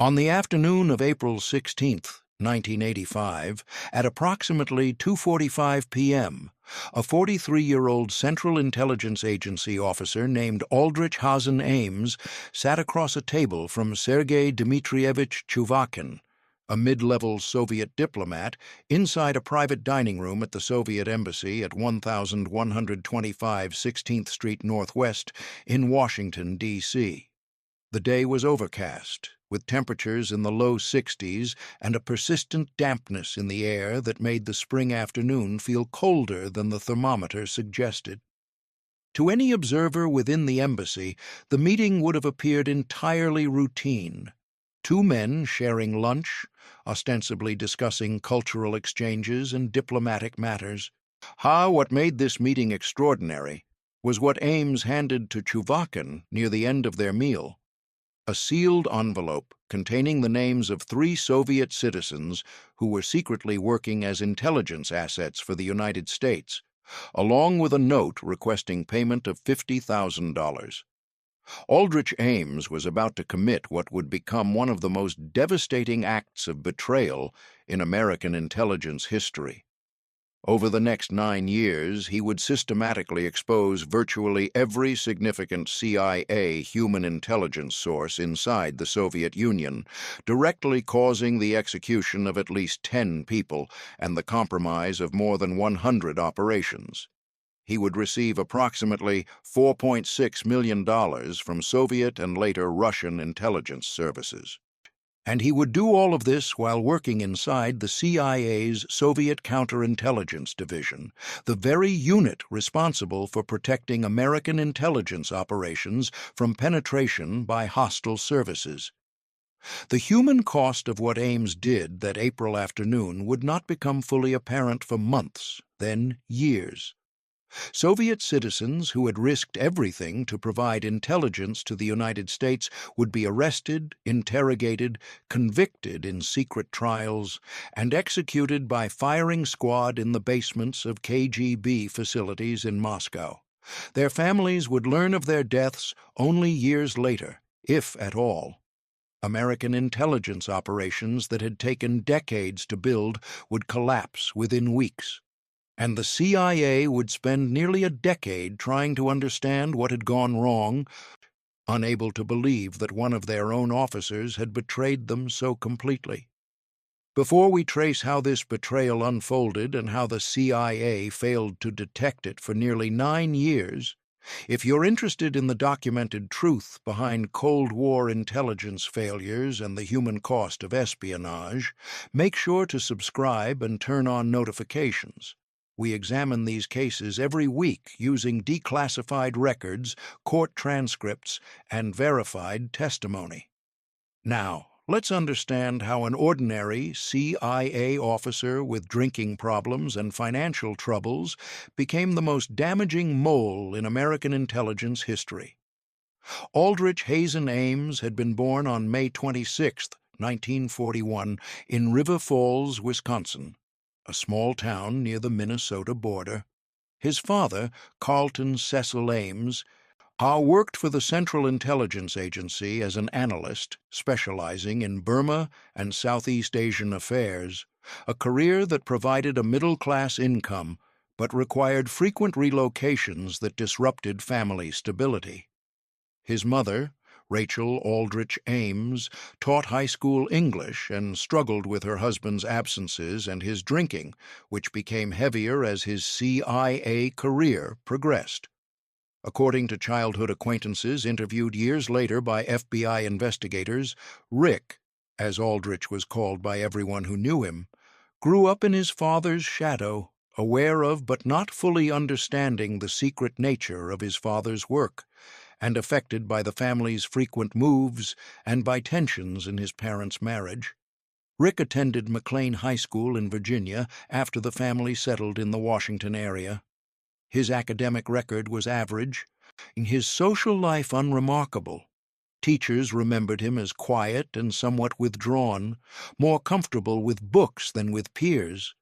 On the afternoon of April 16th, 1985, at approximately 2:45 p.m., a 43-year-old Central Intelligence Agency officer named Aldrich Ames sat across a table from Sergei Dmitrievich Chuvakin, a mid-level Soviet diplomat, inside a private dining room at the Soviet Embassy at 1125 16th Street Northwest in Washington, D.C. The day was overcast, with temperatures in the low 60s and a persistent dampness in the air that made the spring afternoon feel colder than the thermometer suggested. To any observer within the embassy, the meeting would have appeared entirely routine. Two men sharing lunch, ostensibly discussing cultural exchanges and diplomatic matters. What made this meeting extraordinary was what Ames handed to Chuvakin near the end of their meal: a sealed envelope containing the names of 3 Soviet citizens who were secretly working as intelligence assets for the United States, along with a note requesting payment of $50,000. Aldrich Ames was about to commit what would become one of the most devastating acts of betrayal in American intelligence history. Over the next 9 years, he would systematically expose virtually every significant CIA human intelligence source inside the Soviet Union, directly causing the execution of at least 10 people and the compromise of more than 100 operations. He would receive approximately $4.6 million from Soviet and later Russian intelligence services. And he would do all of this while working inside the CIA's Soviet Counterintelligence Division, the very unit responsible for protecting American intelligence operations from penetration by hostile services. The human cost of what Ames did that April afternoon would not become fully apparent for months, then years. Soviet citizens who had risked everything to provide intelligence to the United States would be arrested, interrogated, convicted in secret trials, and executed by firing squad in the basements of KGB facilities in Moscow. Their families would learn of their deaths only years later, if at all. American intelligence operations that had taken decades to build would collapse within weeks, and the CIA would spend nearly a decade trying to understand what had gone wrong, unable to believe that one of their own officers had betrayed them so completely. Before we trace how this betrayal unfolded and how the CIA failed to detect it for nearly 9 years, if you're interested in the documented truth behind Cold War intelligence failures and the human cost of espionage, make sure to subscribe and turn on notifications. We examine these cases every week using declassified records, court transcripts, and verified testimony. Now, let's understand how an ordinary CIA officer with drinking problems and financial troubles became the most damaging mole in American intelligence history. Aldrich Ames had been born on May 26, 1941, in River Falls, Wisconsin, a small town near the Minnesota border. His father, Carlton Cecil Ames, worked for the Central Intelligence Agency as an analyst, specializing in Burma and Southeast Asian affairs, a career that provided a middle-class income but required frequent relocations that disrupted family stability. His mother, Rachel Aldrich Ames, taught high school English and struggled with her husband's absences and his drinking, which became heavier as his CIA career progressed. According to childhood acquaintances interviewed years later by FBI investigators, Rick, as Aldrich was called by everyone who knew him, grew up in his father's shadow, aware of but not fully understanding the secret nature of his father's work, and affected by the family's frequent moves and by tensions in his parents' marriage. Rick attended McLean High School in Virginia after the family settled in the Washington area. His academic record was average, his social life unremarkable. Teachers remembered him as quiet and somewhat withdrawn, more comfortable with books than with peers.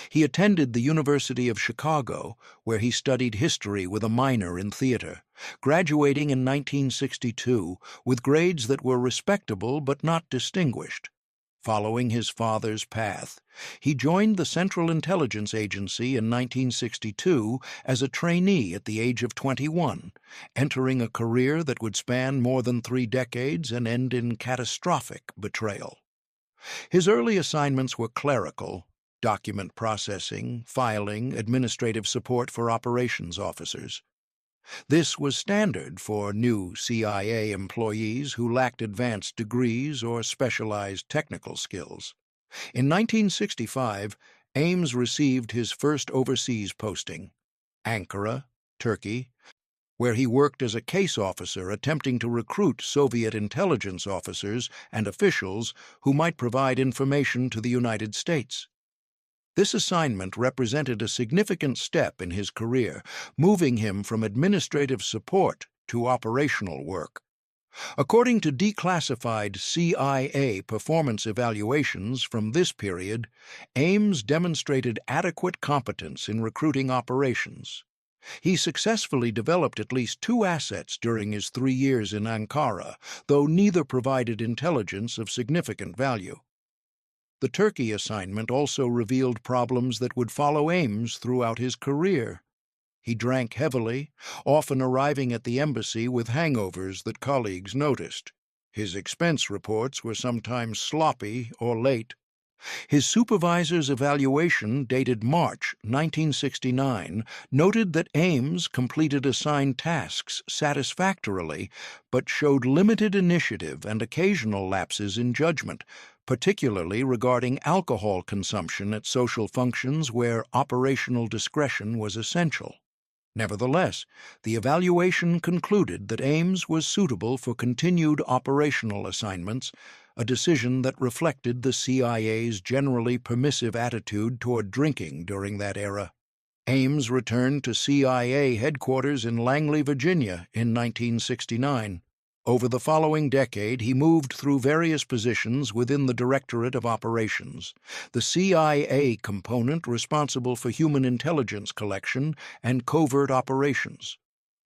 He attended the University of Chicago, where he studied history with a minor in theater, graduating in 1962 with grades that were respectable but not distinguished. Following his father's path, he joined the Central Intelligence Agency in 1962 as a trainee at the age of 21, entering a career that would span more than 3 decades and end in catastrophic betrayal. His early assignments were clerical: document processing, filing, administrative support for operations officers. This was standard for new CIA employees who lacked advanced degrees or specialized technical skills. In 1965, Ames received his first overseas posting, Ankara, Turkey, where he worked as a case officer attempting to recruit Soviet intelligence officers and officials who might provide information to the United States. This assignment represented a significant step in his career, moving him from administrative support to operational work. According to declassified CIA performance evaluations from this period, Ames demonstrated adequate competence in recruiting operations. He successfully developed at least 2 assets during his 3 years in Ankara, though neither provided intelligence of significant value. The Turkey assignment also revealed problems that would follow Ames throughout his career. He drank heavily, often arriving at the embassy with hangovers that colleagues noticed. His expense reports were sometimes sloppy or late. His supervisor's evaluation, dated March 1969, noted that Ames completed assigned tasks satisfactorily, but showed limited initiative and occasional lapses in judgment, particularly regarding alcohol consumption at social functions where operational discretion was essential. Nevertheless, the evaluation concluded that Ames was suitable for continued operational assignments, a decision that reflected the CIA's generally permissive attitude toward drinking during that era. Ames returned to CIA headquarters in Langley, Virginia in 1969. Over the following decade, he moved through various positions within the Directorate of Operations, the CIA component responsible for human intelligence collection and covert operations.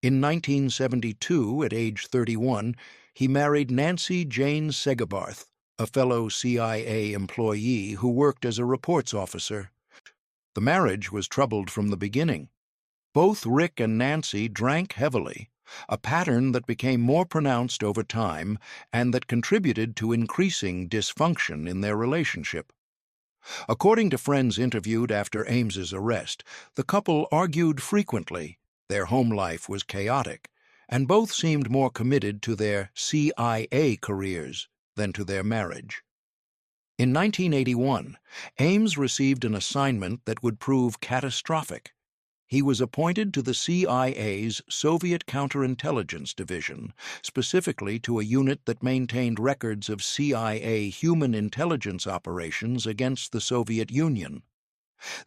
In 1972, at age 31, he married Nancy Jane Segabarth, a fellow CIA employee who worked as a reports officer. The marriage was troubled from the beginning. Both Rick and Nancy drank heavily, a pattern that became more pronounced over time and that contributed to increasing dysfunction in their relationship. According to friends interviewed after Ames's arrest, the couple argued frequently, their home life was chaotic, and both seemed more committed to their CIA careers than to their marriage. In 1981, Ames received an assignment that would prove catastrophic. He was appointed to the CIA's Soviet Counterintelligence Division, specifically to a unit that maintained records of CIA human intelligence operations against the Soviet Union.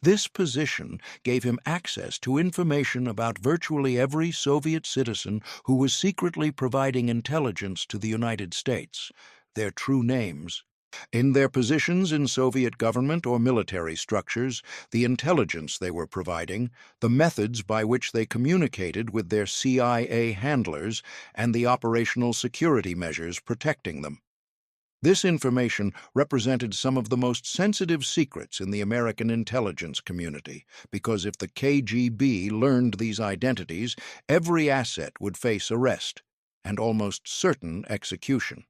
This position gave him access to information about virtually every Soviet citizen who was secretly providing intelligence to the United States, their true names. In their positions in Soviet government or military structures, the intelligence they were providing, the methods by which they communicated with their CIA handlers, and the operational security measures protecting them. This information represented some of the most sensitive secrets in the American intelligence community, because if the KGB learned these identities, every asset would face arrest and almost certain execution.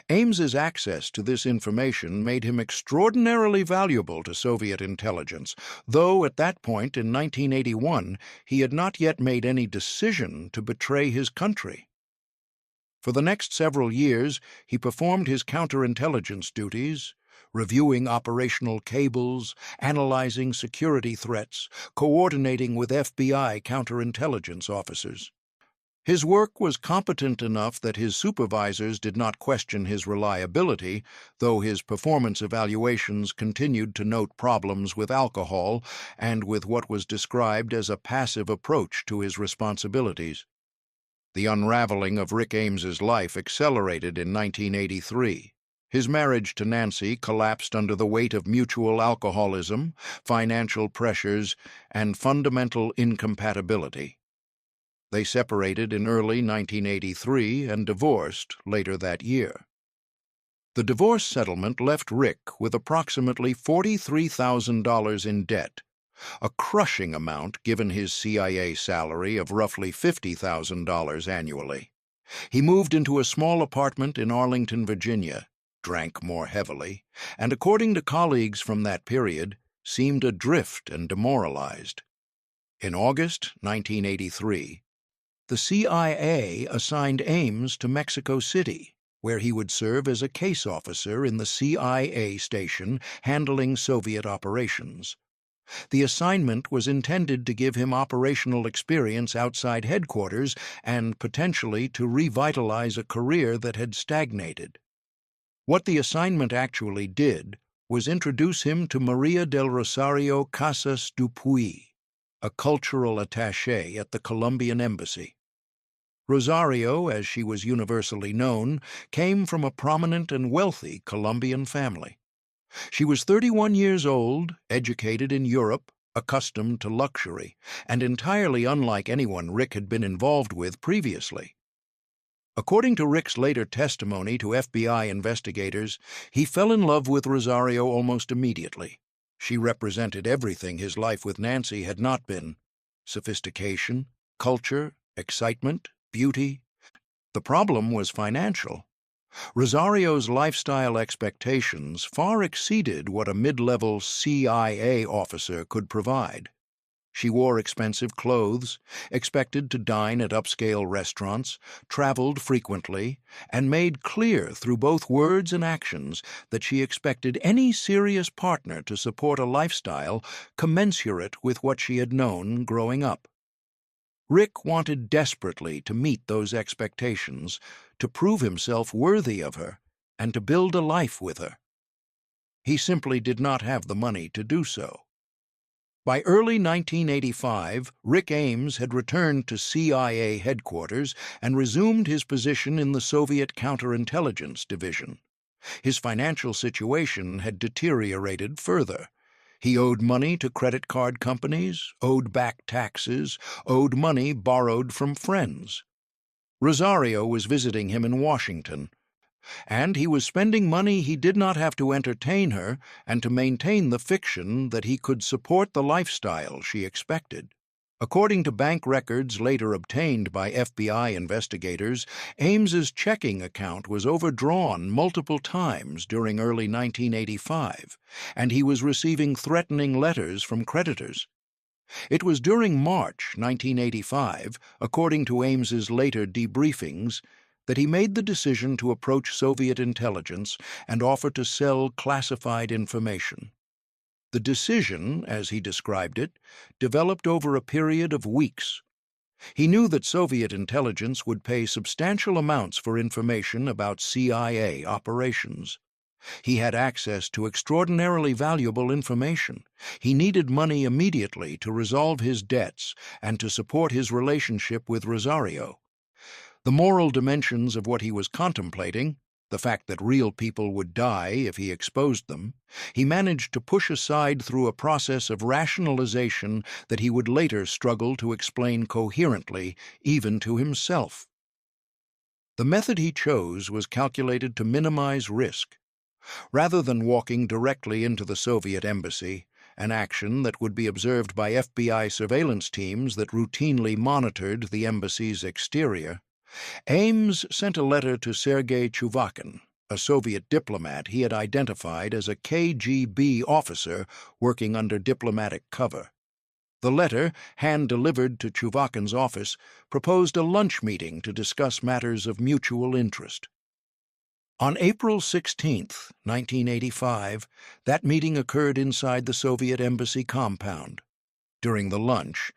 Ames's access to this information made him extraordinarily valuable to Soviet intelligence, though at that point in 1981 he had not yet made any decision to betray his country. For the next several years, he performed his counterintelligence duties, reviewing operational cables, analyzing security threats, coordinating with FBI counterintelligence officers. His work was competent enough that his supervisors did not question his reliability, though his performance evaluations continued to note problems with alcohol and with what was described as a passive approach to his responsibilities. The unraveling of Rick Ames's life accelerated in 1983. His marriage to Nancy collapsed under the weight of mutual alcoholism, financial pressures, and fundamental incompatibility. They separated in early 1983 and divorced later that year. The divorce settlement left Rick with approximately $43,000 in debt, a crushing amount given his CIA salary of roughly $50,000 annually. He moved into a small apartment in Arlington, Virginia, drank more heavily, and according to colleagues from that period, seemed adrift and demoralized. In August 1983, the CIA assigned Ames to Mexico City, where he would serve as a case officer in the CIA station handling Soviet operations. The assignment was intended to give him operational experience outside headquarters and potentially to revitalize a career that had stagnated. What the assignment actually did was introduce him to Maria del Rosario Casas Dupuy, a cultural attaché at the Colombian embassy. Rosario, as she was universally known, came from a prominent and wealthy Colombian family. She was 31 years old, educated in Europe, accustomed to luxury, and entirely unlike anyone Rick had been involved with previously. According to Rick's later testimony to FBI investigators, he fell in love with Rosario almost immediately. She represented everything his life with Nancy had not been: sophistication, culture, excitement, beauty. The problem was financial. Rosario's lifestyle expectations far exceeded what a mid-level CIA officer could provide. She wore expensive clothes, expected to dine at upscale restaurants, traveled frequently, and made clear through both words and actions that she expected any serious partner to support a lifestyle commensurate with what she had known growing up. Rick wanted desperately to meet those expectations, to prove himself worthy of her, and to build a life with her. He simply did not have the money to do so. By early 1985, Rick Ames had returned to CIA headquarters and resumed his position in the Soviet Counterintelligence Division. His financial situation had deteriorated further. He owed money to credit card companies, owed back taxes, owed money borrowed from friends. Rosario was visiting him in Washington, and he was spending money he did not have to entertain her and to maintain the fiction that he could support the lifestyle she expected. According to bank records later obtained by FBI investigators, Ames's checking account was overdrawn multiple times during early 1985, and he was receiving threatening letters from creditors. It was during March 1985, according to Ames's later debriefings, that he made the decision to approach Soviet intelligence and offer to sell classified information. The decision, as he described it, developed over a period of weeks. He knew that Soviet intelligence would pay substantial amounts for information about CIA operations. He had access to extraordinarily valuable information. He needed money immediately to resolve his debts and to support his relationship with Rosario. The moral dimensions of what he was contemplating, the fact that real people would die if he exposed them, he managed to push aside through a process of rationalization that he would later struggle to explain coherently, even to himself. The method he chose was calculated to minimize risk. Rather than walking directly into the Soviet embassy, an action that would be observed by FBI surveillance teams that routinely monitored the embassy's exterior, Ames sent a letter to Sergei Chuvakin, a Soviet diplomat he had identified as a KGB officer working under diplomatic cover. The letter, hand-delivered to Chuvakin's office, proposed a lunch meeting to discuss matters of mutual interest. On April 16, 1985, that meeting occurred inside the Soviet embassy compound. During the lunch,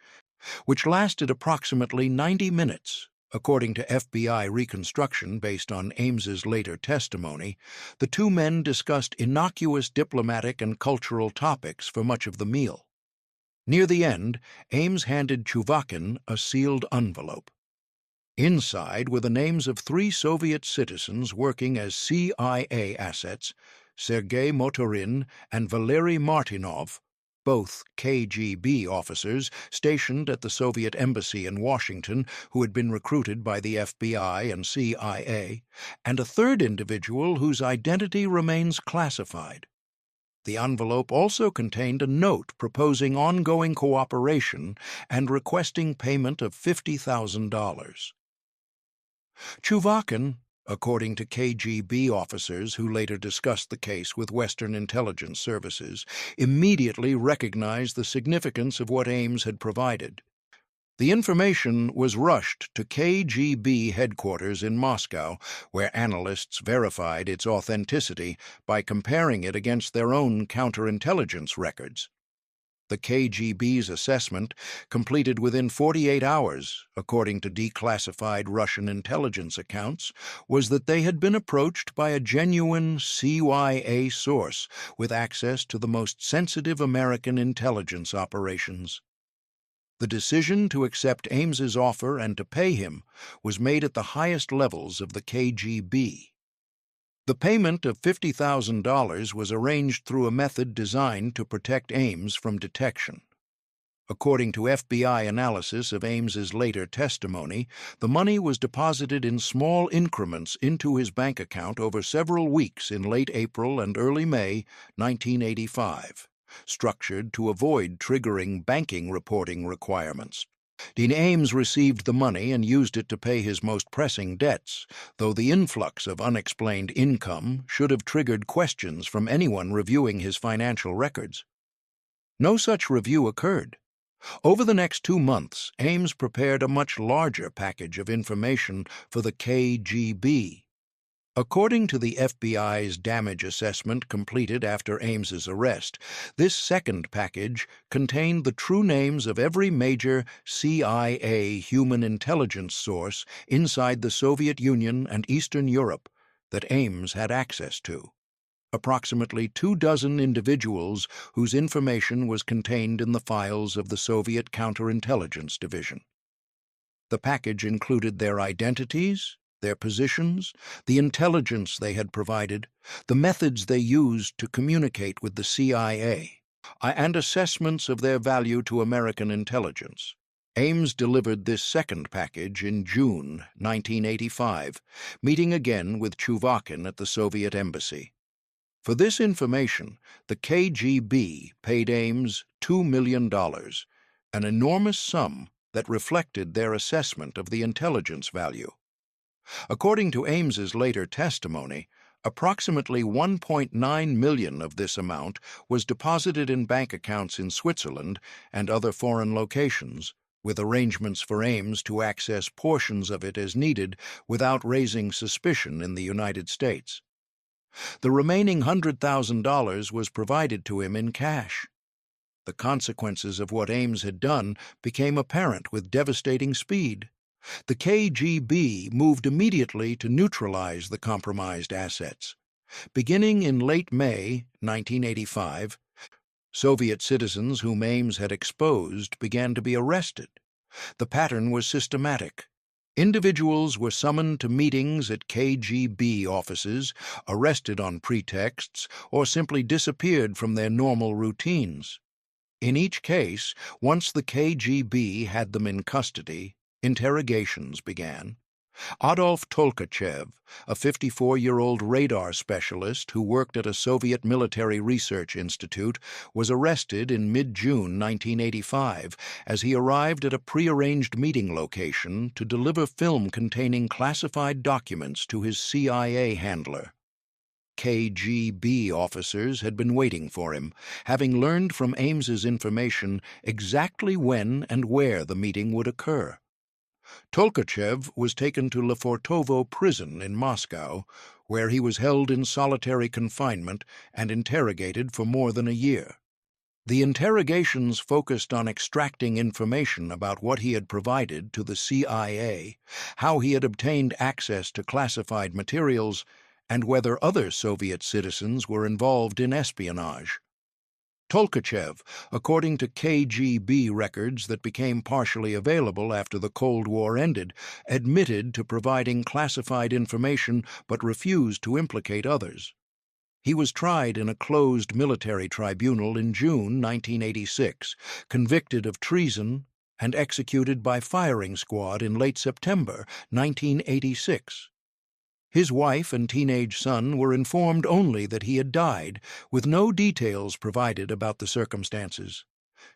which lasted approximately 90 minutes, according to FBI reconstruction based on Ames's later testimony, the two men discussed innocuous diplomatic and cultural topics for much of the meal. Near the end, Ames handed Chuvakin a sealed envelope. Inside were the names of 3 Soviet citizens working as CIA assets: Sergei Motorin and Valery Martinov, both KGB officers stationed at the Soviet embassy in Washington who had been recruited by the FBI and CIA, and a third individual whose identity remains classified. The envelope also contained a note proposing ongoing cooperation and requesting payment of $50,000. Chuvakin, according to KGB officers who later discussed the case with Western intelligence services, immediately recognized the significance of what Ames had provided. The information was rushed to KGB headquarters in Moscow, where analysts verified its authenticity by comparing it against their own counterintelligence records. The KGB's assessment, completed within 48 hours, according to declassified Russian intelligence accounts, was that they had been approached by a genuine CIA source with access to the most sensitive American intelligence operations. The decision to accept Ames's offer and to pay him was made at the highest levels of the KGB. The payment of $50,000 was arranged through a method designed to protect Ames from detection. According to FBI analysis of Ames's later testimony, the money was deposited in small increments into his bank account over several weeks in late April and early May 1985, structured to avoid triggering banking reporting requirements. Dean Ames received the money and used it to pay his most pressing debts, though the influx of unexplained income should have triggered questions from anyone reviewing his financial records. No such review occurred. Over the next 2 months, Ames prepared a much larger package of information for the KGB. According to the FBI's damage assessment completed after Ames's arrest, this second package contained the true names of every major CIA human intelligence source inside the Soviet Union and Eastern Europe that Ames had access to. Approximately 24 individuals whose information was contained in the files of the Soviet Counterintelligence Division. The package included their identities, their positions, the intelligence they had provided, the methods they used to communicate with the CIA, and assessments of their value to American intelligence. Ames delivered this second package in June 1985, meeting again with Chuvakin at the Soviet embassy. For this information, the KGB paid Ames $2 million, an enormous sum that reflected their assessment of the intelligence value. According to Ames's later testimony, approximately $1.9 million of this amount was deposited in bank accounts in Switzerland and other foreign locations, with arrangements for Ames to access portions of it as needed without raising suspicion in the United States. The remaining $100,000 was provided to him in cash. The consequences of what Ames had done became apparent with devastating speed. The KGB moved immediately to neutralize the compromised assets. Beginning in late May 1985, Soviet citizens whom Ames had exposed began to be arrested. The pattern was systematic. Individuals were summoned to meetings at KGB offices, arrested on pretexts, or simply disappeared from their normal routines. In each case, once the KGB had them in custody, interrogations began. Adolf Tolkachev, a 54-year-old radar specialist who worked at a Soviet military research institute, was arrested in mid-June 1985 as he arrived at a prearranged meeting location to deliver film containing classified documents to his CIA handler. KGB officers had been waiting for him, having learned from Ames's information exactly when and where the meeting would occur. Tolkachev was taken to Lefortovo prison in Moscow, where he was held in solitary confinement and interrogated for more than a year. The interrogations focused on extracting information about what he had provided to the CIA, how he had obtained access to classified materials, and whether other Soviet citizens were involved in espionage. Tolkachev, according to KGB records that became partially available after the Cold War ended, admitted to providing classified information but refused to implicate others. He was tried in a closed military tribunal in June 1986, convicted of treason, and executed by firing squad in late September 1986. His wife and teenage son were informed only that he had died, with no details provided about the circumstances.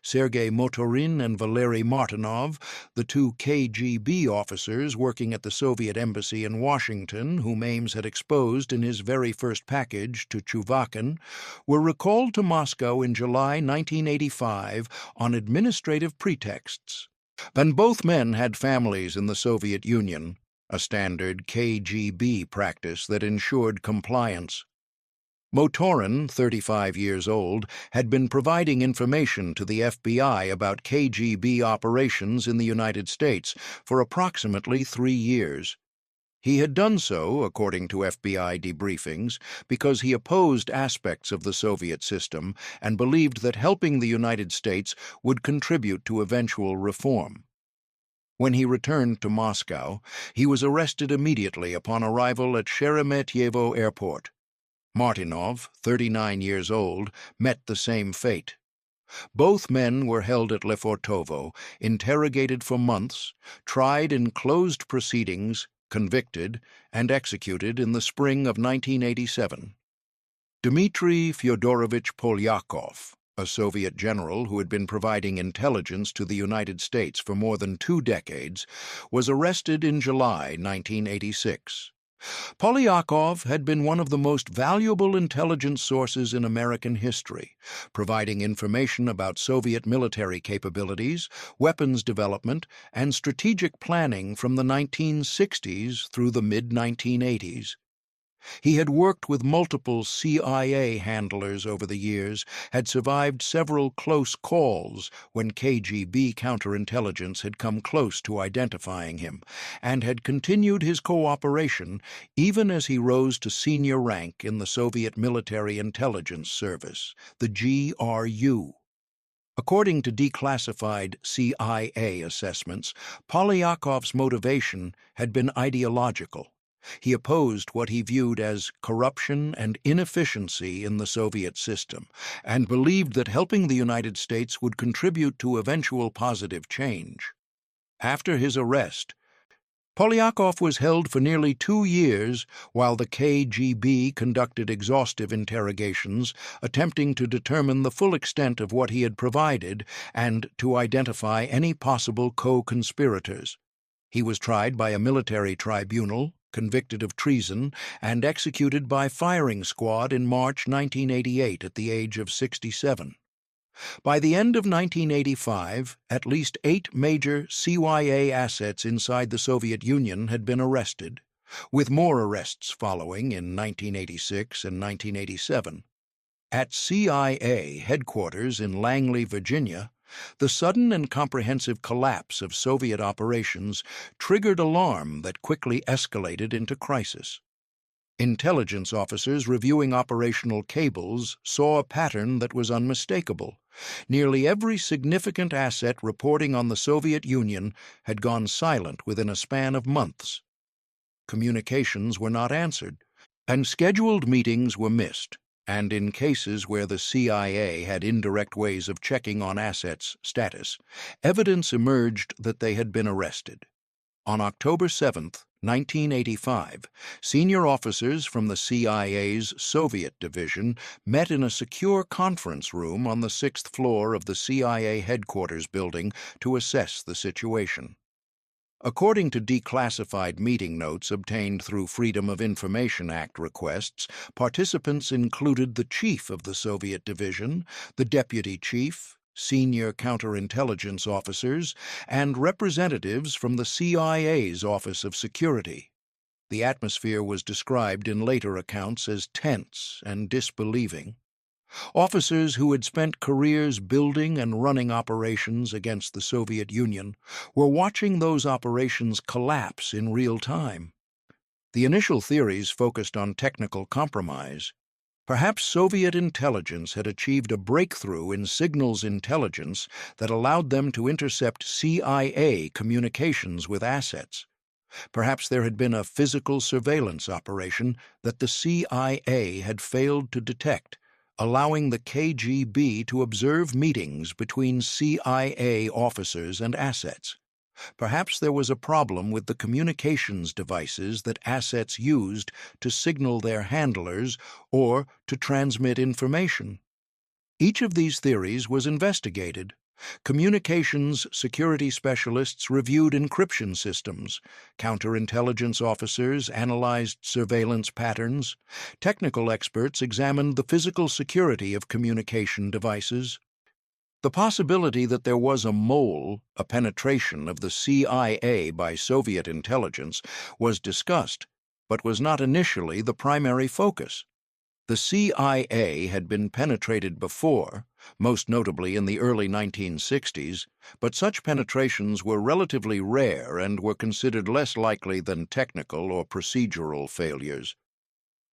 Sergei Motorin and Valery Martinov, the two KGB officers working at the Soviet embassy in Washington, whom Ames had exposed in his very first package to Chuvakin, were recalled to Moscow in July 1985 on administrative pretexts. And both men had families in the Soviet Union, a standard KGB practice that ensured compliance. Motorin, 35 years old, had been providing information to the FBI about KGB operations in the United States for approximately 3 years. He had done so, according to FBI debriefings, because he opposed aspects of the Soviet system and believed that helping the United States would contribute to eventual reform. When he returned to Moscow, he was arrested immediately upon arrival at Sheremetyevo Airport. Martinov, 39 years old, met the same fate. Both men were held at Lefortovo, interrogated for months, tried in closed proceedings, convicted, and executed in the spring of 1987. Dmitry Fyodorovich Polyakov, a Soviet general who had been providing intelligence to the United States for more than 2 decades, was arrested in July 1986. Polyakov had been one of the most valuable intelligence sources in American history, providing information about Soviet military capabilities, weapons development, and strategic planning from the 1960s through the mid-1980s. He had worked with multiple CIA handlers over the years, had survived several close calls when KGB counterintelligence had come close to identifying him, and had continued his cooperation even as he rose to senior rank in the Soviet Military Intelligence Service, the GRU. According to declassified CIA assessments, Polyakov's motivation had been ideological. He opposed what he viewed as corruption and inefficiency in the Soviet system, and believed that helping the United States would contribute to eventual positive change. After his arrest, Polyakov was held for nearly 2 years while the KGB conducted exhaustive interrogations, attempting to determine the full extent of what he had provided and to identify any possible co-conspirators. He was tried by a military tribunal, convicted of treason, and executed by firing squad in March 1988 at the age of 67. By the end of 1985, at least 8 major CYA assets inside the Soviet Union had been arrested, with more arrests following in 1986 and 1987. At CIA headquarters in Langley, Virginia, the sudden and comprehensive collapse of Soviet operations triggered alarm that quickly escalated into crisis. Intelligence officers reviewing operational cables saw a pattern that was unmistakable. Nearly every significant asset reporting on the Soviet Union had gone silent within a span of months. Communications were not answered, and scheduled meetings were missed. And in cases where the CIA had indirect ways of checking on assets' status, evidence emerged that they had been arrested. On October 7, 1985, senior officers from the CIA's Soviet division met in a secure conference room on the 6th floor of the CIA headquarters building to assess the situation. According to declassified meeting notes obtained through Freedom of Information Act requests, participants included the chief of the Soviet division, the deputy chief, senior counterintelligence officers, and representatives from the CIA's Office of Security. The atmosphere was described in later accounts as tense and disbelieving. Officers who had spent careers building and running operations against the Soviet Union were watching those operations collapse in real time. The initial theories focused on technical compromise. Perhaps Soviet intelligence had achieved a breakthrough in signals intelligence that allowed them to intercept CIA communications with assets. Perhaps there had been a physical surveillance operation that the CIA had failed to detect, allowing the KGB to observe meetings between CIA officers and assets. Perhaps there was a problem with the communications devices that assets used to signal their handlers or to transmit information. Each of these theories was investigated. Communications security specialists reviewed encryption systems. Counterintelligence officers analyzed surveillance patterns. Technical experts examined the physical security of communication devices. The possibility that there was a mole, a penetration of the CIA by Soviet intelligence, was discussed, but was not initially the primary focus. The CIA had been penetrated before, most notably in the early 1960s, but such penetrations were relatively rare and were considered less likely than technical or procedural failures.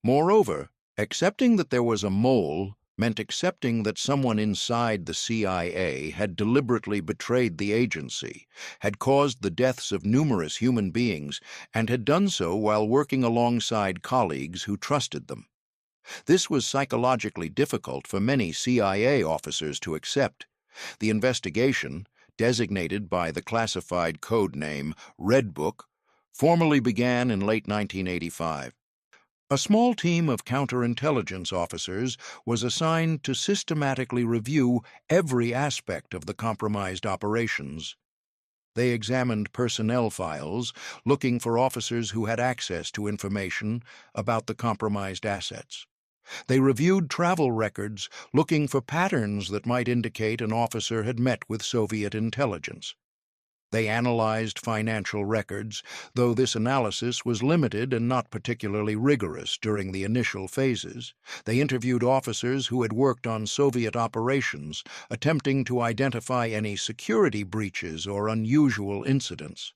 Moreover, accepting that there was a mole meant accepting that someone inside the CIA had deliberately betrayed the agency, had caused the deaths of numerous human beings, and had done so while working alongside colleagues who trusted them. This was psychologically difficult for many CIA officers to accept. The investigation, designated by the classified code name Red Book, formally began in late 1985. A small team of counterintelligence officers was assigned to systematically review every aspect of the compromised operations. They examined personnel files, looking for officers who had access to information about the compromised assets. They reviewed travel records, looking for patterns that might indicate an officer had met with Soviet intelligence. They analyzed financial records, though this analysis was limited and not particularly rigorous during the initial phases. They interviewed officers who had worked on Soviet operations, attempting to identify any security breaches or unusual incidents.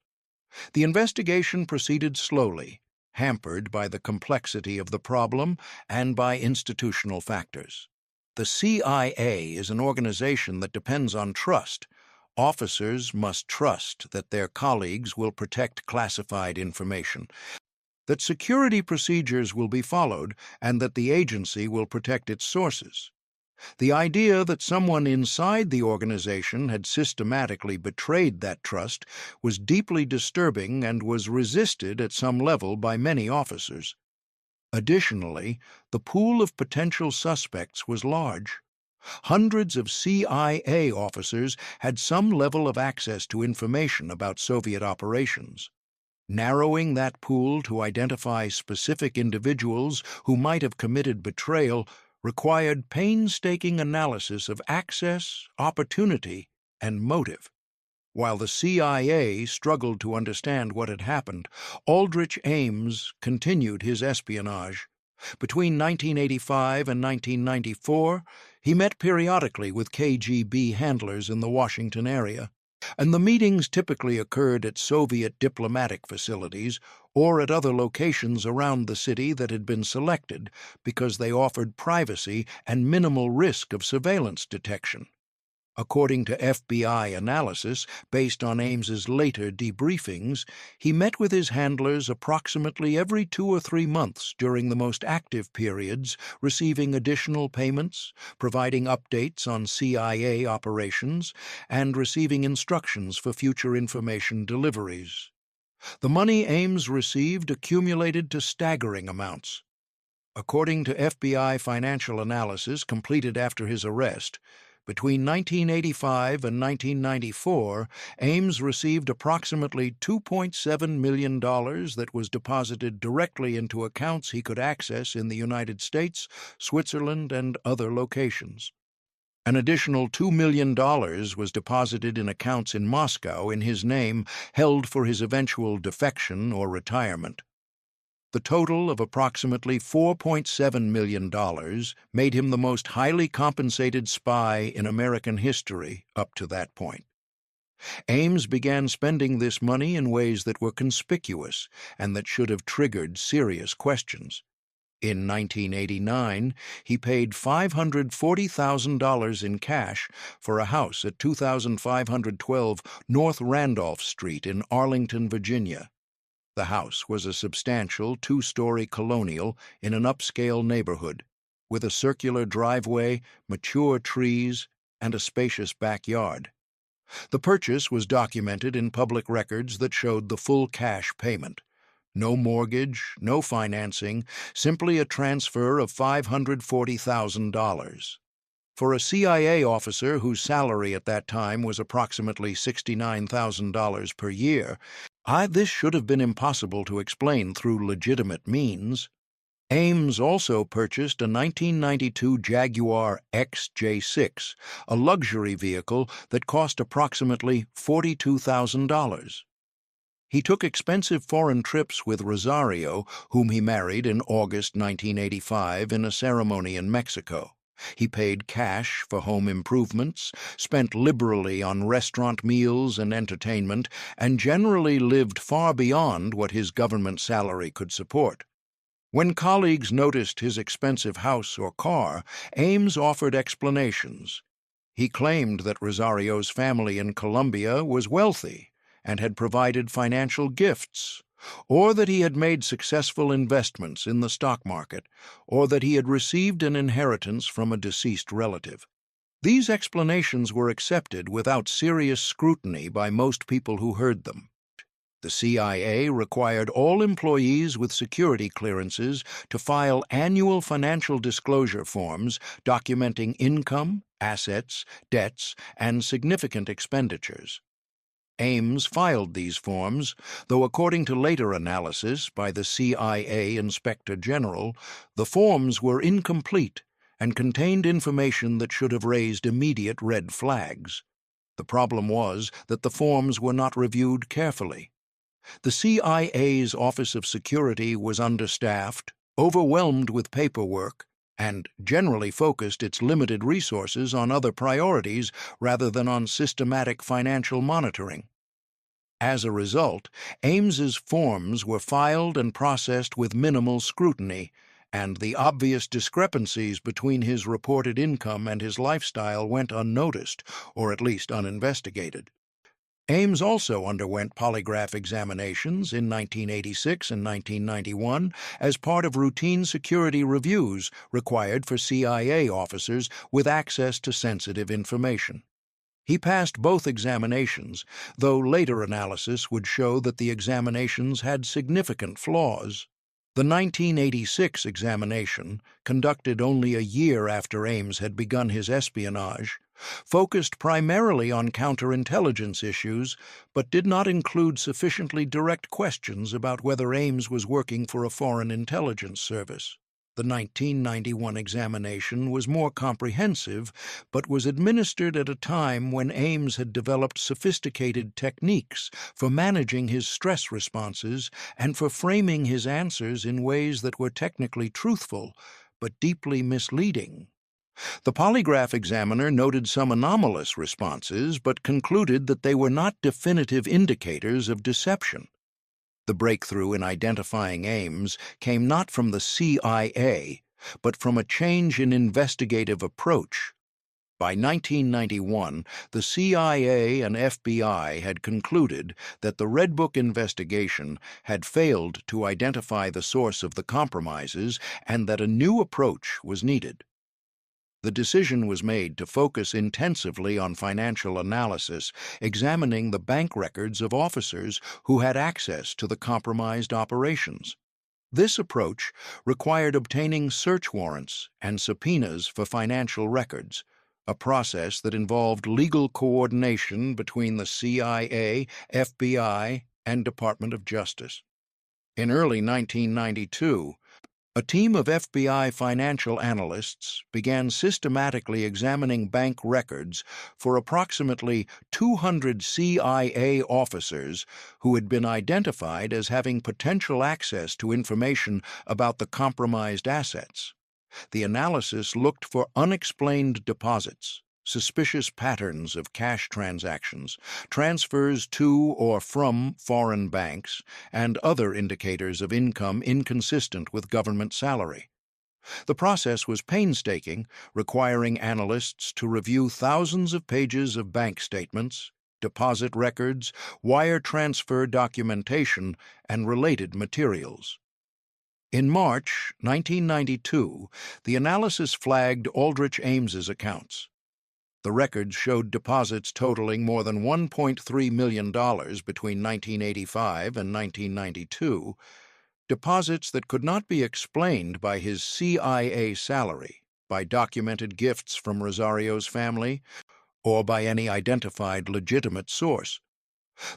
The investigation proceeded slowly, hampered by the complexity of the problem and by institutional factors. The CIA is an organization that depends on trust. Officers must trust that their colleagues will protect classified information, that security procedures will be followed, and that the agency will protect its sources. The idea that someone inside the organization had systematically betrayed that trust was deeply disturbing and was resisted at some level by many officers. Additionally, the pool of potential suspects was large. Hundreds of CIA officers had some level of access to information about Soviet operations. Narrowing that pool to identify specific individuals who might have committed betrayal required painstaking analysis of access, opportunity, and motive. While the CIA struggled to understand what had happened, Aldrich Ames continued his espionage. Between 1985 and 1994, he met periodically with KGB handlers in the Washington area, and the meetings typically occurred at Soviet diplomatic facilities or at other locations around the city that had been selected because they offered privacy and minimal risk of surveillance detection. According to FBI analysis, based on Ames's later debriefings, he met with his handlers approximately every 2 or 3 months during the most active periods, receiving additional payments, providing updates on CIA operations, and receiving instructions for future information deliveries. The money Ames received accumulated to staggering amounts. According to FBI financial analysis completed after his arrest, between 1985 and 1994, Ames received approximately $2.7 million that was deposited directly into accounts he could access in the United States, Switzerland, and other locations. An additional $2 million was deposited in accounts in Moscow in his name, held for his eventual defection or retirement. The total of approximately $4.7 million made him the most highly compensated spy in American history up to that point. Ames began spending this money in ways that were conspicuous and that should have triggered serious questions. In 1989, he paid $540,000 in cash for a house at 2512 North Randolph Street in Arlington, Virginia. The house was a substantial two-story colonial in an upscale neighborhood, with a circular driveway, mature trees, and a spacious backyard. The purchase was documented in public records that showed the full cash payment. No mortgage, no financing, simply a transfer of $540,000. For a CIA officer whose salary at that time was approximately $69,000 per year, this should have been impossible to explain through legitimate means. Ames also purchased a 1992 Jaguar XJ6, a luxury vehicle that cost approximately $42,000. He took expensive foreign trips with Rosario, whom he married in August 1985 in a ceremony in Mexico. He paid cash for home improvements, spent liberally on restaurant meals and entertainment, and generally lived far beyond what his government salary could support. When colleagues noticed his expensive house or car, Ames offered explanations. He claimed that Rosario's family in Colombia was wealthy and had provided financial gifts, or that he had made successful investments in the stock market, or that he had received an inheritance from a deceased relative. These explanations were accepted without serious scrutiny by most people who heard them. The CIA required all employees with security clearances to file annual financial disclosure forms documenting income, assets, debts, and significant expenditures. Ames filed these forms, though according to later analysis by the CIA Inspector General, the forms were incomplete and contained information that should have raised immediate red flags. The problem was that the forms were not reviewed carefully. The CIA's Office of Security was understaffed, overwhelmed with paperwork, and generally focused its limited resources on other priorities rather than on systematic financial monitoring. As a result, Ames's forms were filed and processed with minimal scrutiny, and the obvious discrepancies between his reported income and his lifestyle went unnoticed, or at least uninvestigated. Ames also underwent polygraph examinations in 1986 and 1991 as part of routine security reviews required for CIA officers with access to sensitive information. He passed both examinations, though later analysis would show that the examinations had significant flaws. The 1986 examination, conducted only a year after Ames had begun his espionage, focused primarily on counterintelligence issues, but did not include sufficiently direct questions about whether Ames was working for a foreign intelligence service. The 1991 examination was more comprehensive, but was administered at a time when Ames had developed sophisticated techniques for managing his stress responses and for framing his answers in ways that were technically truthful, but deeply misleading. The polygraph examiner noted some anomalous responses, but concluded that they were not definitive indicators of deception. The breakthrough in identifying Ames came not from the CIA, but from a change in investigative approach. By 1991, the CIA and FBI had concluded that the Red Book investigation had failed to identify the source of the compromises and that a new approach was needed. The decision was made to focus intensively on financial analysis, examining the bank records of officers who had access to the compromised operations. This approach required obtaining search warrants and subpoenas for financial records, a process that involved legal coordination between the CIA, FBI, and Department of Justice. In early 1992, a team of FBI financial analysts began systematically examining bank records for approximately 200 CIA officers who had been identified as having potential access to information about the compromised assets. The analysis looked for unexplained deposits, suspicious patterns of cash transactions, transfers to or from foreign banks, and other indicators of income inconsistent with government salary. The process was painstaking, requiring analysts to review thousands of pages of bank statements, deposit records, wire transfer documentation, and related materials. In March 1992, the analysis flagged Aldrich Ames's accounts. The records showed deposits totaling more than $1.3 million between 1985 and 1992, deposits that could not be explained by his CIA salary, by documented gifts from Rosario's family, or by any identified legitimate source.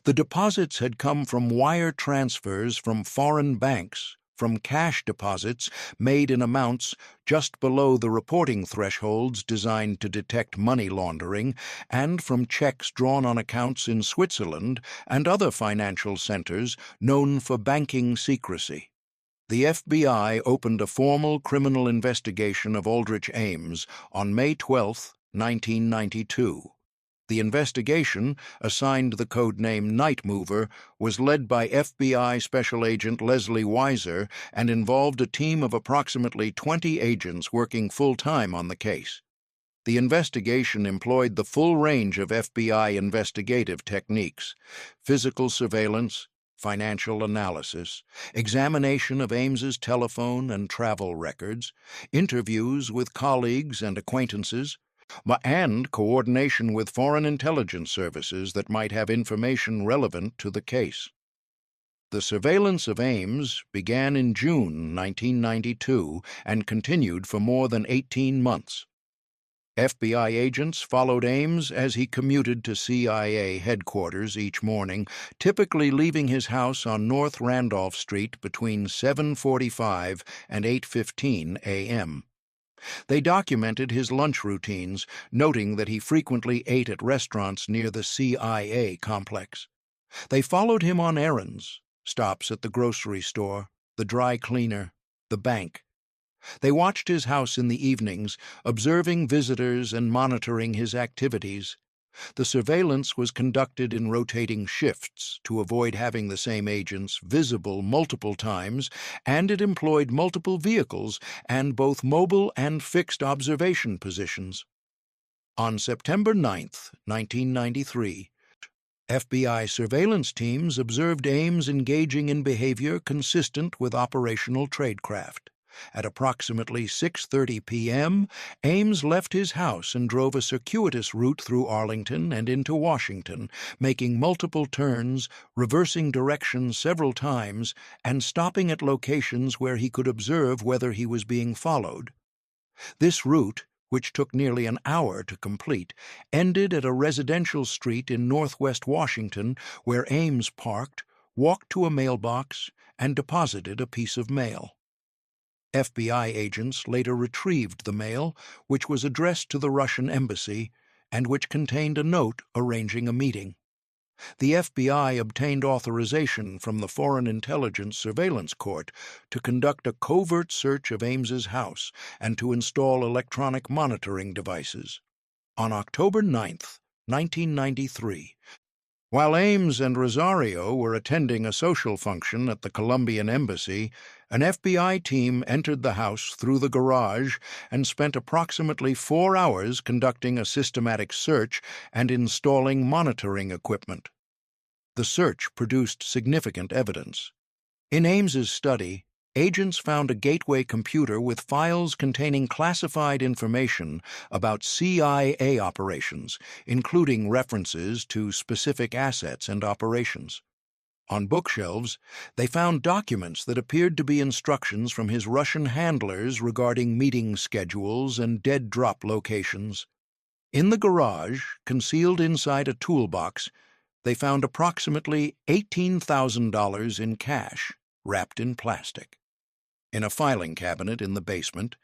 The deposits had come from wire transfers from foreign banks, from cash deposits made in amounts just below the reporting thresholds designed to detect money laundering, and from checks drawn on accounts in Switzerland and other financial centers known for banking secrecy. The FBI opened a formal criminal investigation of Aldrich Ames on May 12, 1992. The investigation, assigned the codename Night Mover, was led by FBI Special Agent Leslie Weiser and involved a team of approximately 20 agents working full-time on the case. The investigation employed the full range of FBI investigative techniques: physical surveillance, financial analysis, examination of Ames's telephone and travel records, interviews with colleagues and acquaintances, and coordination with foreign intelligence services that might have information relevant to the case. The surveillance of Ames began in June 1992 and continued for more than 18 months. FBI agents followed Ames as he commuted to CIA headquarters each morning, typically leaving his house on North Randolph Street between 7:45 and 8:15 a.m. They documented his lunch routines, noting that he frequently ate at restaurants near the CIA complex. They followed him on errands, stops at the grocery store, the dry cleaner, the bank. They watched his house in the evenings, observing visitors and monitoring his activities. The surveillance was conducted in rotating shifts to avoid having the same agents visible multiple times, and it employed multiple vehicles and both mobile and fixed observation positions. On September 9, 1993, FBI surveillance teams observed Ames engaging in behavior consistent with operational tradecraft. At approximately 6:30 p.m., Ames left his house and drove a circuitous route through Arlington and into Washington, making multiple turns, reversing directions several times, and stopping at locations where he could observe whether he was being followed. This route, which took nearly an hour to complete, ended at a residential street in northwest Washington where Ames parked, walked to a mailbox, and deposited a piece of mail. FBI agents later retrieved the mail, which was addressed to the Russian embassy and which contained a note arranging a meeting. The FBI obtained authorization from the Foreign Intelligence Surveillance Court to conduct a covert search of Ames's house and to install electronic monitoring devices. On October 9, 1993, while Ames and Rosario were attending a social function at the Colombian embassy, an FBI team entered the house through the garage and spent approximately 4 hours conducting a systematic search and installing monitoring equipment. The search produced significant evidence. In Ames's study, agents found a gateway computer with files containing classified information about CIA operations, including references to specific assets and operations. On bookshelves, they found documents that appeared to be instructions from his Russian handlers regarding meeting schedules and dead drop locations. In the garage, concealed inside a toolbox, they found approximately $18,000 in cash, wrapped in plastic. In a filing cabinet in the basement,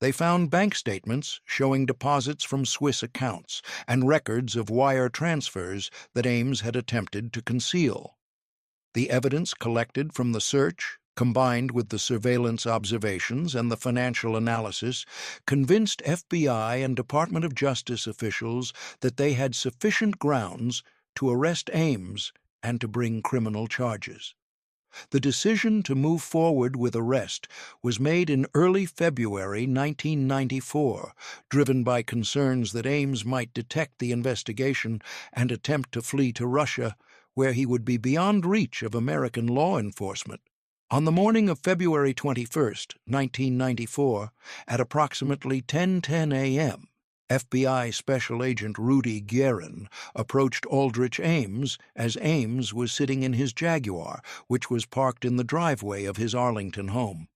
they found bank statements showing deposits from Swiss accounts and records of wire transfers that Ames had attempted to conceal. The evidence collected from the search, combined with the surveillance observations and the financial analysis, convinced FBI and Department of Justice officials that they had sufficient grounds to arrest Ames and to bring criminal charges. The decision to move forward with arrest was made in early February 1994, driven by concerns that Ames might detect the investigation and attempt to flee to Russia, where he would be beyond reach of American law enforcement. On the morning of February 21, 1994, at approximately 10:10 a.m., FBI Special Agent Rudy Guerin approached Aldrich Ames as Ames was sitting in his Jaguar, which was parked in the driveway of his Arlington home.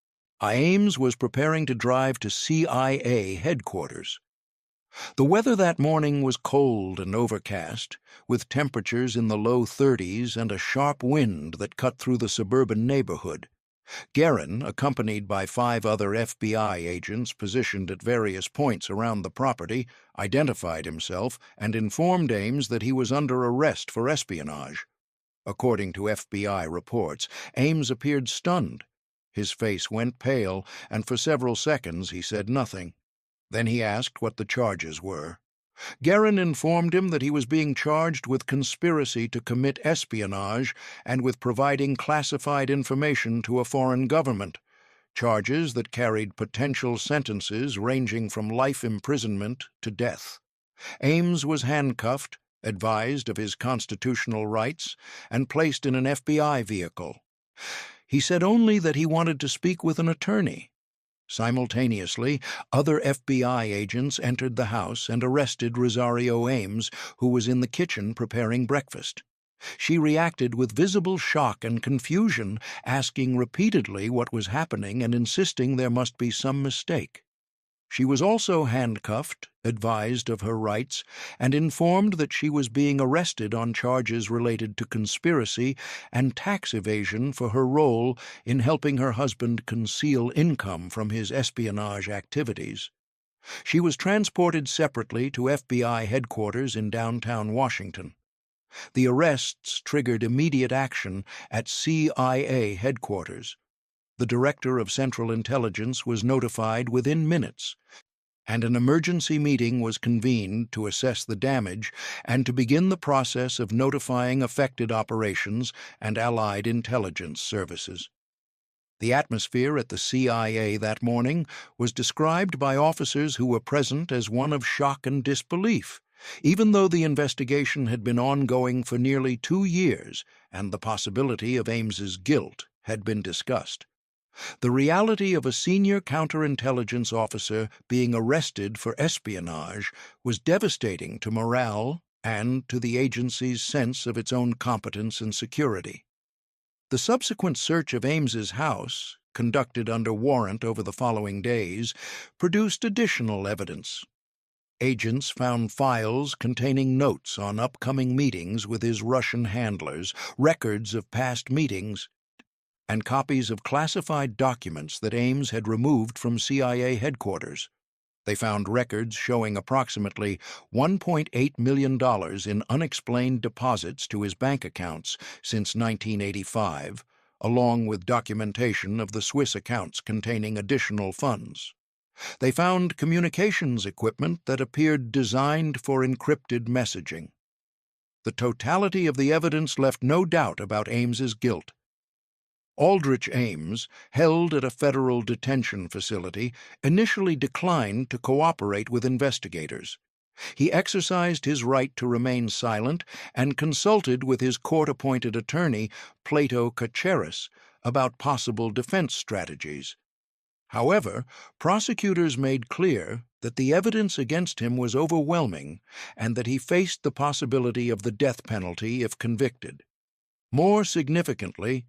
Ames was preparing to drive to CIA headquarters. The weather that morning was cold and overcast, with temperatures in the low 30s and a sharp wind that cut through the suburban neighborhood. Guerin, accompanied by 5 other FBI agents positioned at various points around the property, identified himself and informed Ames that he was under arrest for espionage. According to FBI reports, Ames appeared stunned. His face went pale, and for several seconds he said nothing. Then he asked what the charges were. Guerin informed him that he was being charged with conspiracy to commit espionage and with providing classified information to a foreign government, charges that carried potential sentences ranging from life imprisonment to death. Ames was handcuffed, advised of his constitutional rights, and placed in an FBI vehicle. He said only that he wanted to speak with an attorney. Simultaneously, other FBI agents entered the house and arrested Rosario Ames, who was in the kitchen preparing breakfast. She reacted with visible shock and confusion, asking repeatedly what was happening and insisting there must be some mistake. She was also handcuffed, advised of her rights, and informed that she was being arrested on charges related to conspiracy and tax evasion for her role in helping her husband conceal income from his espionage activities. She was transported separately to FBI headquarters in downtown Washington. The arrests triggered immediate action at CIA headquarters. The Director of Central Intelligence was notified within minutes, and an emergency meeting was convened to assess the damage and to begin the process of notifying affected operations and allied intelligence services. The atmosphere at the CIA that morning was described by officers who were present as one of shock and disbelief, even though the investigation had been ongoing for nearly 2 years and the possibility of Ames's guilt had been discussed. The reality of a senior counterintelligence officer being arrested for espionage was devastating to morale and to the agency's sense of its own competence and security. The subsequent search of Ames's house, conducted under warrant over the following days, produced additional evidence. Agents found files containing notes on upcoming meetings with his Russian handlers, records of past meetings, and copies of classified documents that Ames had removed from CIA headquarters. They found records showing approximately $1.8 million in unexplained deposits to his bank accounts since 1985, along with documentation of the Swiss accounts containing additional funds. They found communications equipment that appeared designed for encrypted messaging. The totality of the evidence left no doubt about Ames's guilt. Aldrich Ames, held at a federal detention facility, initially declined to cooperate with investigators. He exercised his right to remain silent and consulted with his court-appointed attorney, Plato Kacharis, about possible defense strategies. However, prosecutors made clear that the evidence against him was overwhelming and that he faced the possibility of the death penalty if convicted. More significantly,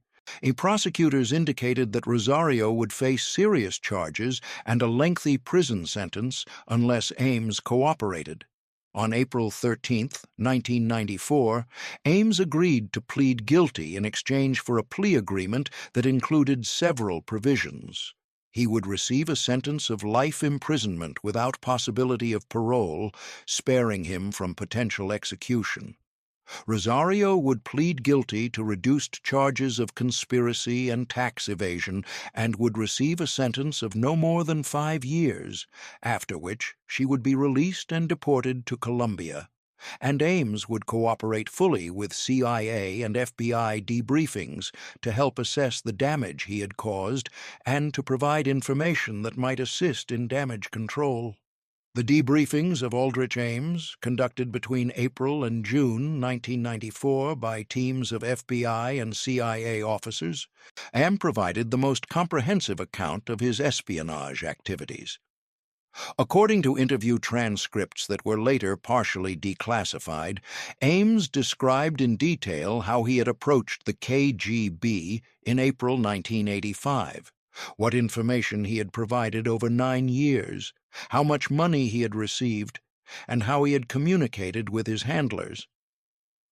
prosecutors indicated that Rosario would face serious charges and a lengthy prison sentence unless Ames cooperated. On April 13, 1994, Ames agreed to plead guilty in exchange for a plea agreement that included several provisions. He would receive a sentence of life imprisonment without possibility of parole, sparing him from potential execution. Rosario would plead guilty to reduced charges of conspiracy and tax evasion and would receive a sentence of no more than 5 years, after which she would be released and deported to Colombia. and Ames would cooperate fully with CIA and FBI debriefings to help assess the damage he had caused and to provide information that might assist in damage control. The debriefings of Aldrich Ames, conducted between April and June 1994 by teams of FBI and CIA officers, provided the most comprehensive account of his espionage activities. According to interview transcripts that were later partially declassified, Ames described in detail how he had approached the KGB in April 1985, what information he had provided over 9 years, how much money he had received, and how he had communicated with his handlers.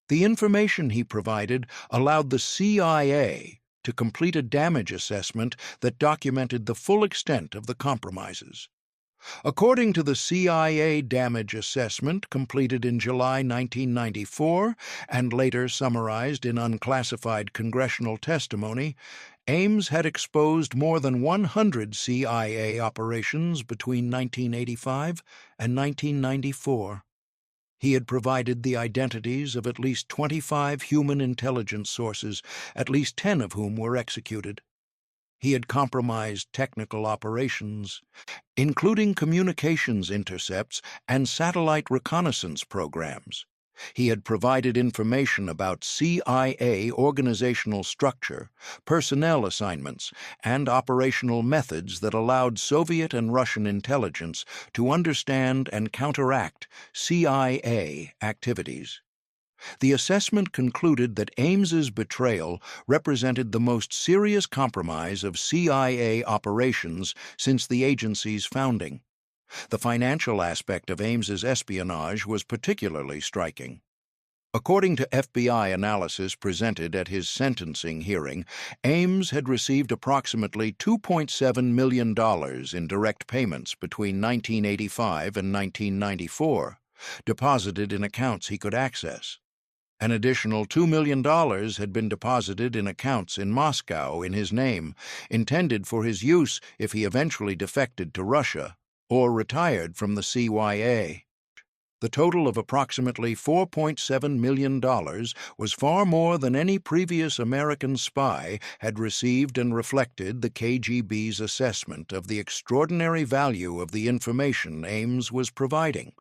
The information he provided allowed the CIA to complete a damage assessment that documented the full extent of the compromises. According to the CIA damage assessment completed in July 1994 and later summarized in unclassified congressional testimony, Ames had exposed more than 100 CIA operations between 1985 and 1994. He had provided the identities of at least 25 human intelligence sources, at least 10 of whom were executed. He had compromised technical operations, including communications intercepts and satellite reconnaissance programs. He had provided information about CIA organizational structure, personnel assignments, and operational methods that allowed Soviet and Russian intelligence to understand and counteract CIA activities. The assessment concluded that Ames's betrayal represented the most serious compromise of CIA operations since the agency's founding. The financial aspect of Ames's espionage was particularly striking. According to FBI analysis presented at his sentencing hearing, Ames had received approximately $2.7 million in direct payments between 1985 and 1994, deposited in accounts he could access. An additional $2 million had been deposited in accounts in Moscow in his name, intended for his use if he eventually defected to Russia or retired from the CYA. The total of approximately $4.7 million was far more than any previous American spy had received and reflected the KGB's assessment of the extraordinary value of the information Ames was providing.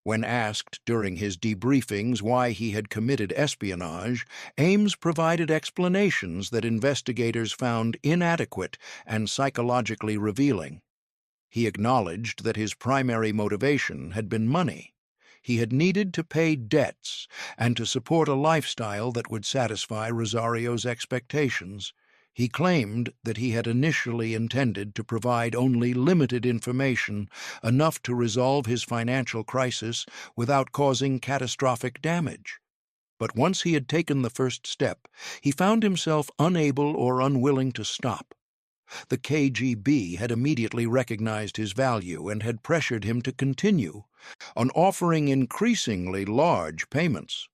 When asked during his debriefings why he had committed espionage, Ames provided explanations that investigators found inadequate and psychologically revealing. He acknowledged that his primary motivation had been money. He had needed to pay debts and to support a lifestyle that would satisfy Rosario's expectations. He claimed that he had initially intended to provide only limited information, enough to resolve his financial crisis without causing catastrophic damage. But once he had taken the first step, he found himself unable or unwilling to stop. The KGB had immediately recognized his value and had pressured him to continue, on offering increasingly large payments.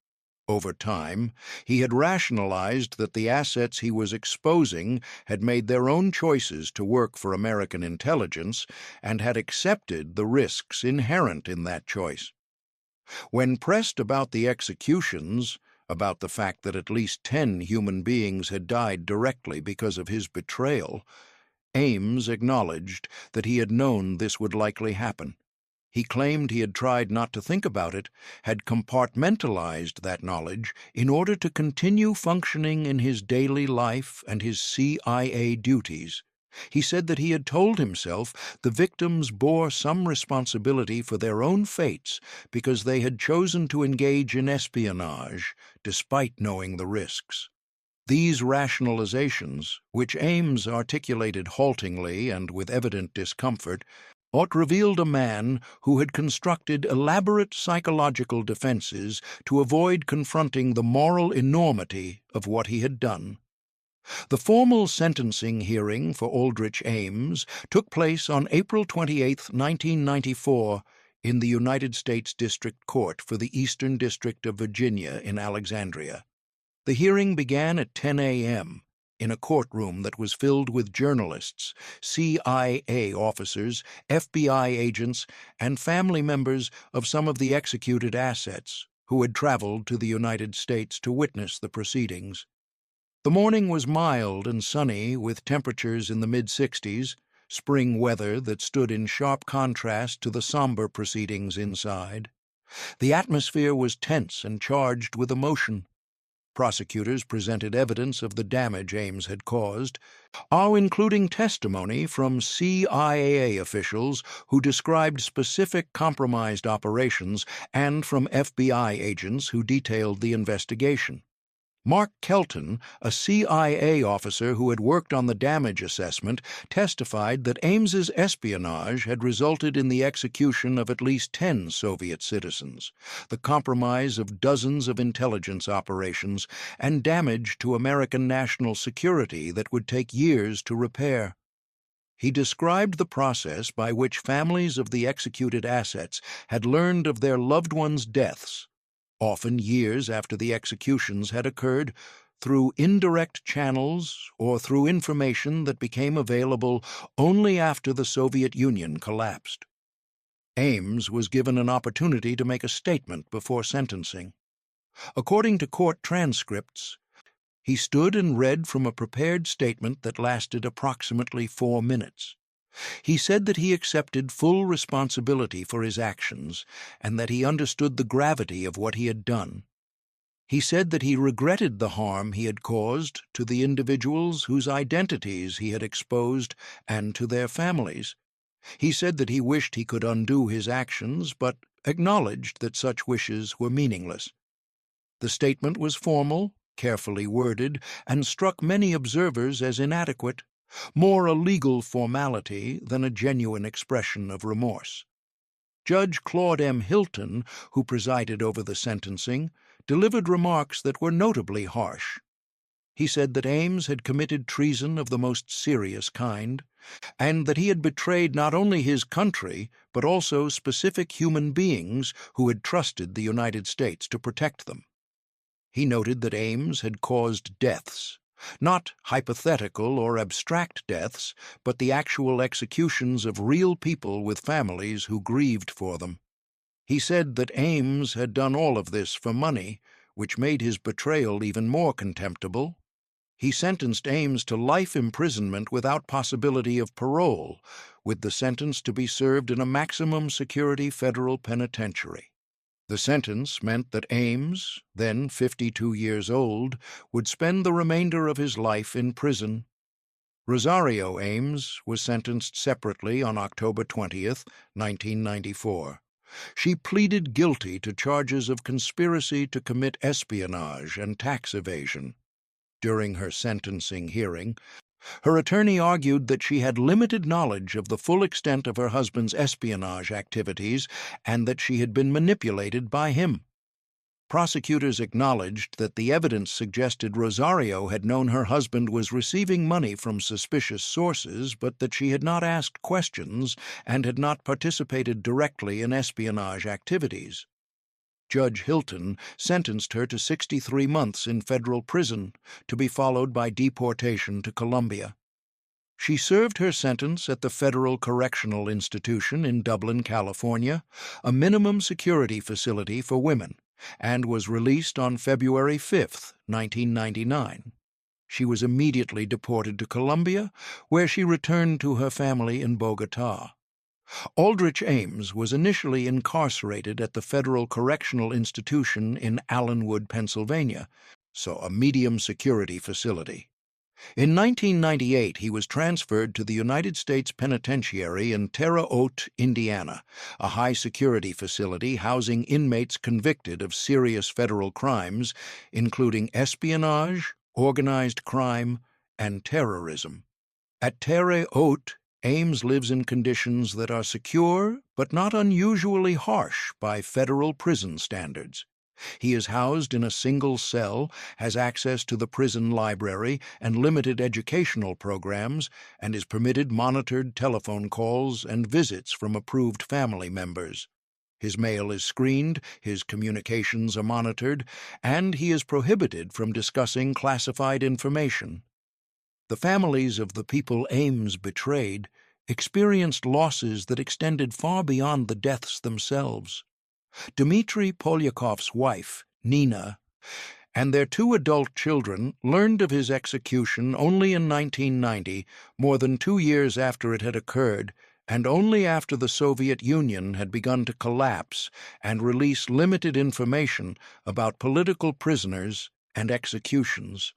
Over time, he had rationalized that the assets he was exposing had made their own choices to work for American intelligence and had accepted the risks inherent in that choice. When pressed about the executions, about the fact that at least 10 human beings had died directly because of his betrayal, Ames acknowledged that he had known this would likely happen. He claimed he had tried not to think about it, had compartmentalized that knowledge in order to continue functioning in his daily life and his CIA duties. He said that he had told himself the victims bore some responsibility for their own fates because they had chosen to engage in espionage, despite knowing the risks. These rationalizations, which Ames articulated haltingly and with evident discomfort, revealed a man who had constructed elaborate psychological defenses to avoid confronting the moral enormity of what he had done. The formal sentencing hearing for Aldrich Ames took place on April 28, 1994, in the United States District Court for the Eastern District of Virginia in Alexandria. The hearing began at 10 a.m. in a courtroom that was filled with journalists, CIA officers, FBI agents, and family members of some of the executed assets, who had traveled to the United States to witness the proceedings. The morning was mild and sunny, with temperatures in the mid-60s, spring weather that stood in sharp contrast to the somber proceedings inside. The atmosphere was tense and charged with emotion. Prosecutors presented evidence of the damage Ames had caused, including testimony from CIA officials who described specific compromised operations and from FBI agents who detailed the investigation. Mark Kelton, a CIA officer who had worked on the damage assessment, testified that Ames's espionage had resulted in the execution of at least 10 Soviet citizens, the compromise of dozens of intelligence operations, and damage to American national security that would take years to repair. He described the process by which families of the executed assets had learned of their loved ones' deaths, often years after the executions had occurred, through indirect channels or through information that became available only after the Soviet Union collapsed. Ames was given an opportunity to make a statement before sentencing. According to court transcripts, he stood and read from a prepared statement that lasted approximately 4 minutes. He said that he accepted full responsibility for his actions and that he understood the gravity of what he had done. He said that he regretted the harm he had caused to the individuals whose identities he had exposed and to their families. He said that he wished he could undo his actions, but acknowledged that such wishes were meaningless. The statement was formal, carefully worded, and struck many observers as inadequate, more a legal formality than a genuine expression of remorse. Judge Claude M. Hilton, who presided over the sentencing, delivered remarks that were notably harsh. He said that Ames had committed treason of the most serious kind, and that he had betrayed not only his country, but also specific human beings who had trusted the United States to protect them. He noted that Ames had caused deaths, not hypothetical or abstract deaths, but the actual executions of real people with families who grieved for them. He said that Ames had done all of this for money, which made his betrayal even more contemptible. He sentenced Ames to life imprisonment without possibility of parole, with the sentence to be served in a maximum security federal penitentiary. The sentence meant that Ames, then 52 years old, would spend the remainder of his life in prison. Rosario Ames was sentenced separately on October 20th, 1994. She pleaded guilty to charges of conspiracy to commit espionage and tax evasion. During her sentencing hearing, her attorney argued that she had limited knowledge of the full extent of her husband's espionage activities and that she had been manipulated by him. Prosecutors acknowledged that the evidence suggested Rosario had known her husband was receiving money from suspicious sources, but that she had not asked questions and had not participated directly in espionage activities. Judge Hilton sentenced her to 63 months in federal prison, to be followed by deportation to Colombia. She served her sentence at the Federal Correctional Institution in Dublin, California, a minimum security facility for women, and was released on February 5, 1999. She was immediately deported to Colombia, where she returned to her family in Bogotá. Aldrich Ames was initially incarcerated at the Federal Correctional Institution in Allenwood, Pennsylvania, so a medium security facility. In 1998, he was transferred to the United States Penitentiary in Terre Haute, Indiana, a high-security facility housing inmates convicted of serious federal crimes, including espionage, organized crime, and terrorism. At Terre Haute, Ames lives in conditions that are secure but not unusually harsh by federal prison standards. He is housed in a single cell, has access to the prison library and limited educational programs, and is permitted monitored telephone calls and visits from approved family members. His mail is screened, his communications are monitored, and he is prohibited from discussing classified information. The families of the people Ames betrayed experienced losses that extended far beyond the deaths themselves. Dmitry Polyakov's wife, Nina, and their two adult children learned of his execution only in 1990, more than 2 years after it had occurred, and only after the Soviet Union had begun to collapse and release limited information about political prisoners and executions.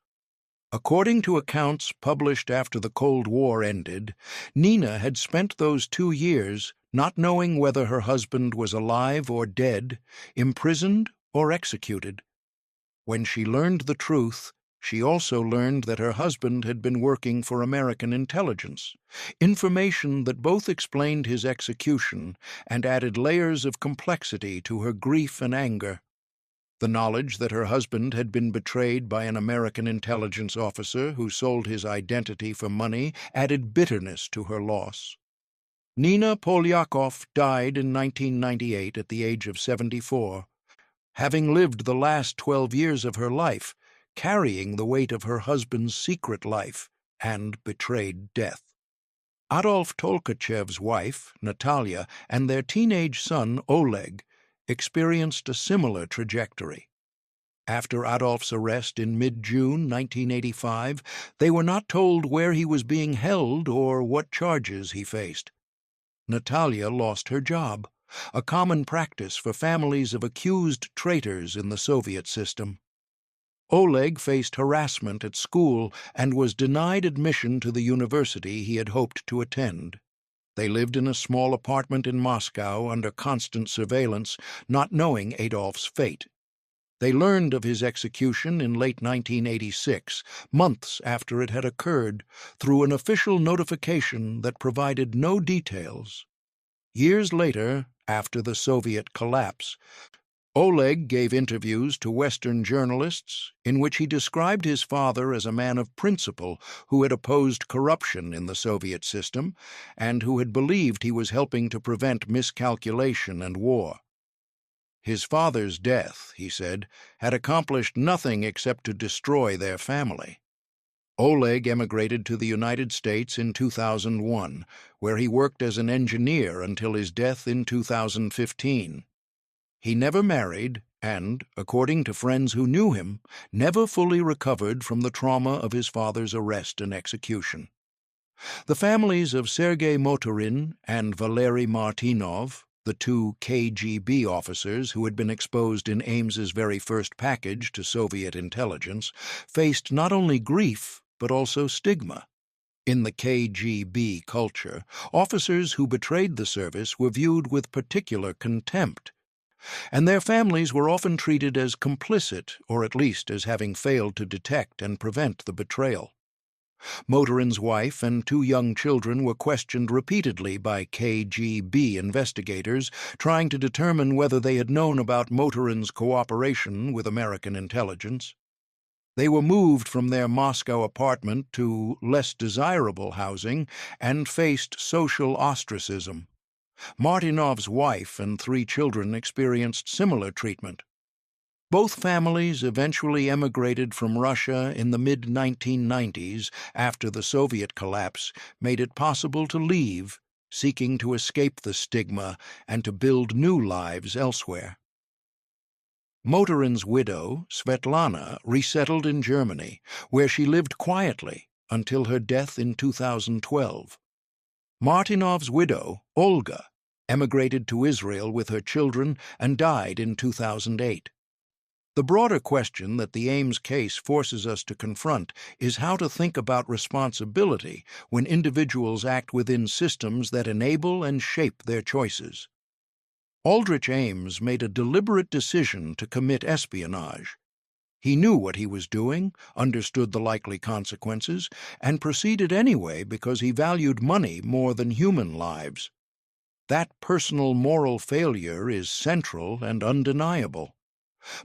According to accounts published after the Cold War ended, Nina had spent those 2 years not knowing whether her husband was alive or dead, imprisoned or executed. When she learned the truth, she also learned that her husband had been working for American intelligence, information that both explained his execution and added layers of complexity to her grief and anger. The knowledge that her husband had been betrayed by an American intelligence officer who sold his identity for money added bitterness to her loss. Nina Polyakov died in 1998 at the age of 74, having lived the last 12 years of her life, carrying the weight of her husband's secret life and betrayed death. Adolf Tolkachev's wife, Natalia, and their teenage son, Oleg, experienced a similar trajectory. After Adolf's arrest in mid-June 1985, they were not told where he was being held or what charges he faced. Natalia lost her job, a common practice for families of accused traitors in the Soviet system. Oleg faced harassment at school and was denied admission to the university he had hoped to attend. They lived in a small apartment in Moscow under constant surveillance, not knowing Adolf's fate. They learned of his execution in late 1986, months after it had occurred, through an official notification that provided no details. Years later, after the Soviet collapse, Oleg gave interviews to Western journalists in which he described his father as a man of principle who had opposed corruption in the Soviet system and who had believed he was helping to prevent miscalculation and war. His father's death, he said, had accomplished nothing except to destroy their family. Oleg emigrated to the United States in 2001, where he worked as an engineer until his death in 2015. He never married and, according to friends who knew him, never fully recovered from the trauma of his father's arrest and execution. The families of Sergei Motorin and Valery Martinov, the two KGB officers who had been exposed in Ames's very first package to Soviet intelligence, faced not only grief but also stigma. In the KGB culture, officers who betrayed the service were viewed with particular contempt, and their families were often treated as complicit, or at least as having failed to detect and prevent the betrayal. Motorin's wife and two young children were questioned repeatedly by KGB investigators, trying to determine whether they had known about Motorin's cooperation with American intelligence. They were moved from their Moscow apartment to less desirable housing and faced social ostracism. Martinov's wife and 3 children experienced similar treatment. Both families eventually emigrated from Russia in the mid-1990s after the Soviet collapse made it possible to leave, seeking to escape the stigma and to build new lives elsewhere. Motorin's widow, Svetlana, resettled in Germany, where she lived quietly until her death in 2012. Martinov's widow, Olga, emigrated to Israel with her children and died in 2008. The broader question that the Ames case forces us to confront is how to think about responsibility when individuals act within systems that enable and shape their choices. Aldrich Ames made a deliberate decision to commit espionage. He knew what he was doing, understood the likely consequences, and proceeded anyway because he valued money more than human lives. That personal moral failure is central and undeniable.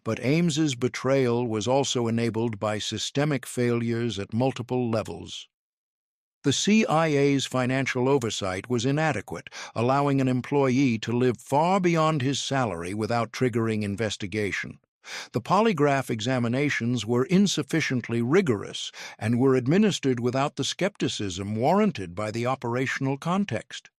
But Ames's betrayal was also enabled by systemic failures at multiple levels. The CIA's financial oversight was inadequate, allowing an employee to live far beyond his salary without triggering investigation. The polygraph examinations were insufficiently rigorous and were administered without the skepticism warranted by the operational context.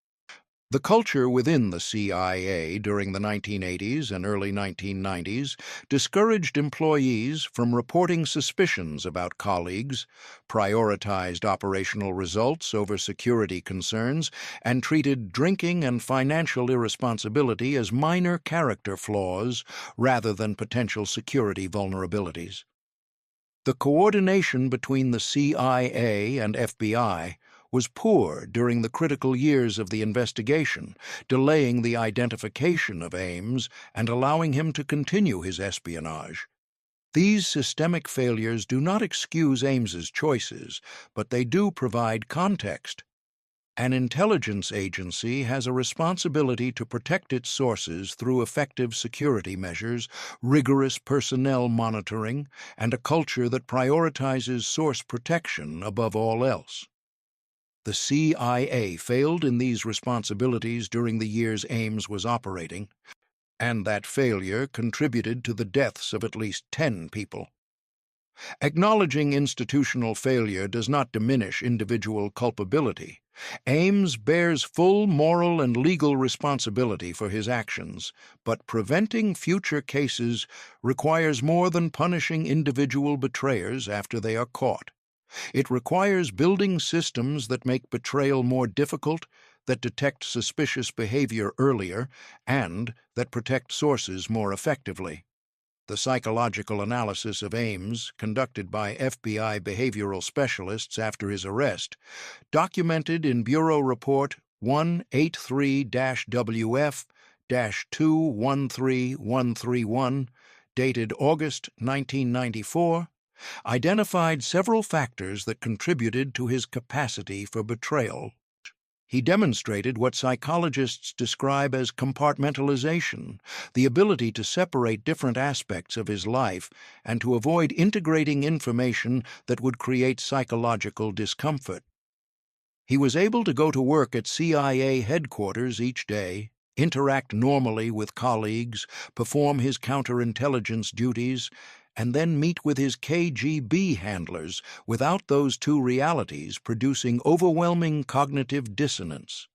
The culture within the CIA during the 1980s and early 1990s discouraged employees from reporting suspicions about colleagues, prioritized operational results over security concerns, and treated drinking and financial irresponsibility as minor character flaws rather than potential security vulnerabilities. The coordination between the CIA and FBI was poor during the critical years of the investigation, delaying the identification of Ames and allowing him to continue his espionage. These systemic failures do not excuse Ames's choices, but they do provide context. An intelligence agency has a responsibility to protect its sources through effective security measures, rigorous personnel monitoring, and a culture that prioritizes source protection above all else. The CIA failed in these responsibilities during the years Ames was operating, and that failure contributed to the deaths of at least 10 people. Acknowledging institutional failure does not diminish individual culpability. Ames bears full moral and legal responsibility for his actions, but preventing future cases requires more than punishing individual betrayers after they are caught. It requires building systems that make betrayal more difficult, that detect suspicious behavior earlier, and that protect sources more effectively. The psychological analysis of Ames, conducted by FBI behavioral specialists after his arrest, documented in Bureau Report 183-WF-213131, dated August 1994, identified several factors that contributed to his capacity for betrayal. He demonstrated what psychologists describe as compartmentalization, the ability to separate different aspects of his life and to avoid integrating information that would create psychological discomfort. He was able to go to work at CIA headquarters each day, interact normally with colleagues, perform his counterintelligence duties, and then meet with his KGB handlers without those two realities producing overwhelming cognitive dissonance.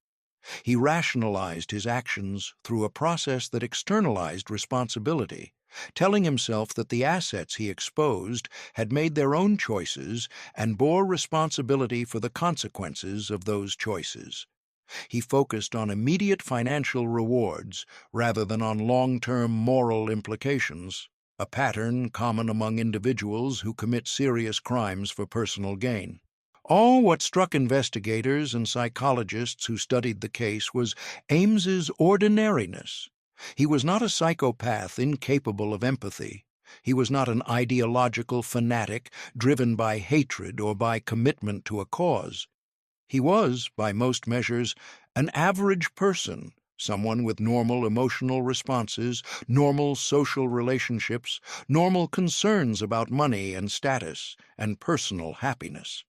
He rationalized his actions through a process that externalized responsibility, telling himself that the assets he exposed had made their own choices and bore responsibility for the consequences of those choices. He focused on immediate financial rewards rather than on long-term moral implications, a pattern common among individuals who commit serious crimes for personal gain. What struck investigators and psychologists who studied the case was Ames's ordinariness. He was not a psychopath incapable of empathy. He was not an ideological fanatic driven by hatred or by commitment to a cause. He was, by most measures, an average person, someone with normal emotional responses, normal social relationships, normal concerns about money and status, and personal happiness.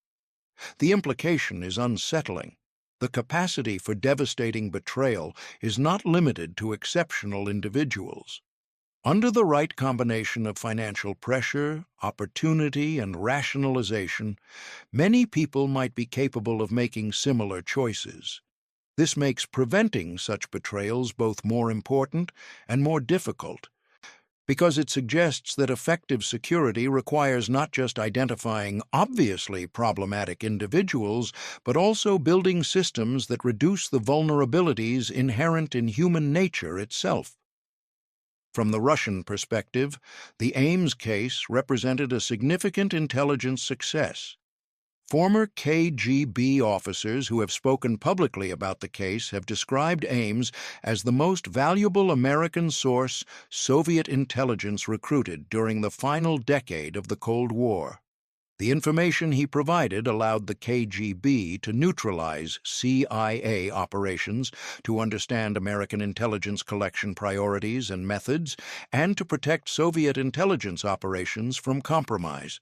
The implication is unsettling. The capacity for devastating betrayal is not limited to exceptional individuals. Under the right combination of financial pressure, opportunity, and rationalization, many people might be capable of making similar choices. This makes preventing such betrayals both more important and more difficult, because it suggests that effective security requires not just identifying obviously problematic individuals, but also building systems that reduce the vulnerabilities inherent in human nature itself. From the Russian perspective, the Ames case represented a significant intelligence success. Former KGB officers who have spoken publicly about the case have described Ames as the most valuable American source Soviet intelligence recruited during the final decade of the Cold War. The information he provided allowed the KGB to neutralize CIA operations, to understand American intelligence collection priorities and methods, and to protect Soviet intelligence operations from compromise.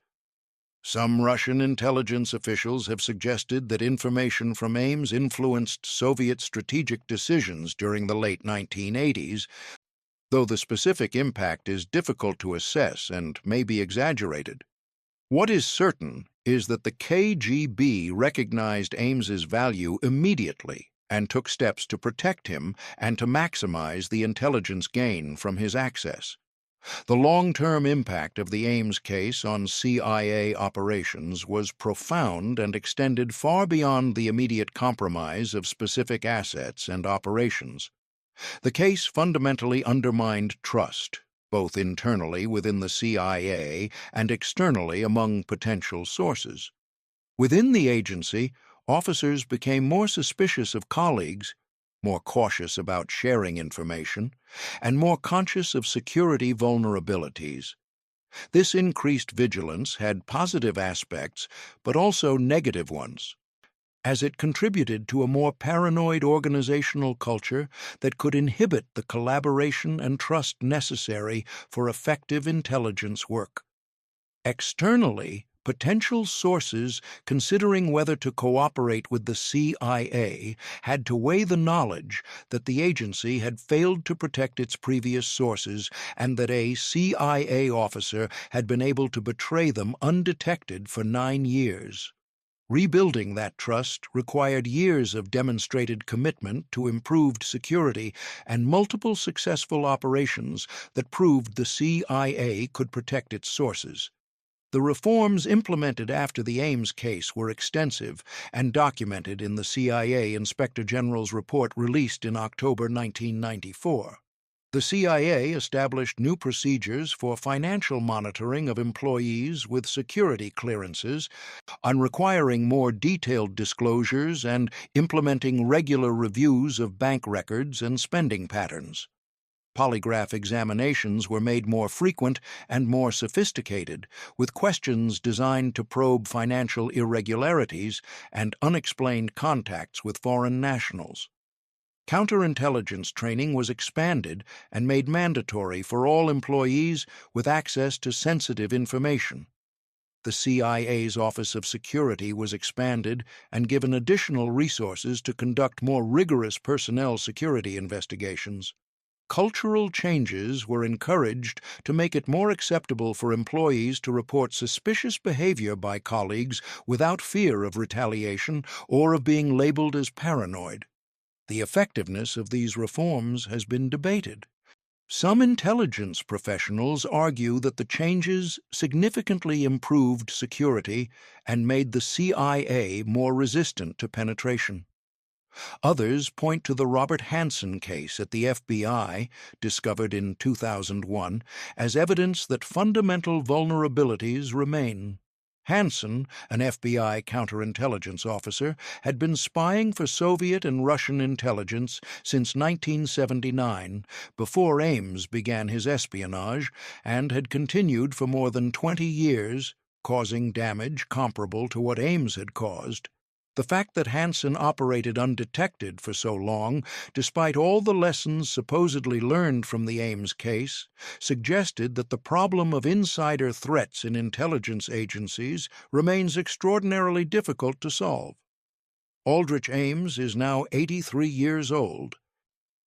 Some Russian intelligence officials have suggested that information from Ames influenced Soviet strategic decisions during the late 1980s, though the specific impact is difficult to assess and may be exaggerated. What is certain is that the KGB recognized Ames's value immediately and took steps to protect him and to maximize the intelligence gain from his access. The long-term impact of the Ames case on CIA operations was profound and extended far beyond the immediate compromise of specific assets and operations. The case fundamentally undermined trust, both internally within the CIA and externally among potential sources. Within the agency, officers became more suspicious of colleagues, more cautious about sharing information, and more conscious of security vulnerabilities. This increased vigilance had positive aspects, but also negative ones, as it contributed to a more paranoid organizational culture that could inhibit the collaboration and trust necessary for effective intelligence work. Externally, potential sources considering whether to cooperate with the CIA had to weigh the knowledge that the agency had failed to protect its previous sources and that a CIA officer had been able to betray them undetected for 9 years. Rebuilding that trust required years of demonstrated commitment to improved security and multiple successful operations that proved the CIA could protect its sources. The reforms implemented after the Ames case were extensive and documented in the CIA Inspector General's report released in October 1994. The CIA established new procedures for financial monitoring of employees with security clearances, on requiring more detailed disclosures and implementing regular reviews of bank records and spending patterns. Polygraph examinations were made more frequent and more sophisticated, with questions designed to probe financial irregularities and unexplained contacts with foreign nationals. Counterintelligence training was expanded and made mandatory for all employees with access to sensitive information. The CIA's Office of Security was expanded and given additional resources to conduct more rigorous personnel security investigations. Cultural changes were encouraged to make it more acceptable for employees to report suspicious behavior by colleagues without fear of retaliation or of being labeled as paranoid. The effectiveness of these reforms has been debated. Some intelligence professionals argue that the changes significantly improved security and made the CIA more resistant to penetration. Others point to the Robert Hanssen case at the FBI, discovered in 2001, as evidence that fundamental vulnerabilities remain. Hanssen, an FBI counterintelligence officer, had been spying for Soviet and Russian intelligence since 1979, before Ames began his espionage, and had continued for more than 20 years, causing damage comparable to what Ames had caused. The fact that Hanssen operated undetected for so long, despite all the lessons supposedly learned from the Ames case, suggested that the problem of insider threats in intelligence agencies remains extraordinarily difficult to solve. Aldrich Ames is now 83 years old.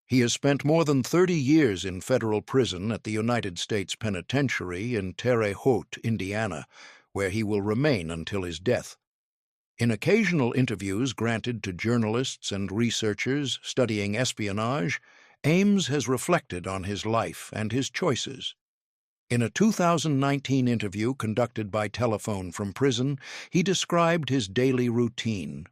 He has spent more than 30 years in federal prison at the United States Penitentiary in Terre Haute, Indiana, where he will remain until his death. In occasional interviews granted to journalists and researchers studying espionage, Ames has reflected on his life and his choices. In a 2019 interview conducted by telephone from prison, he described his daily routine.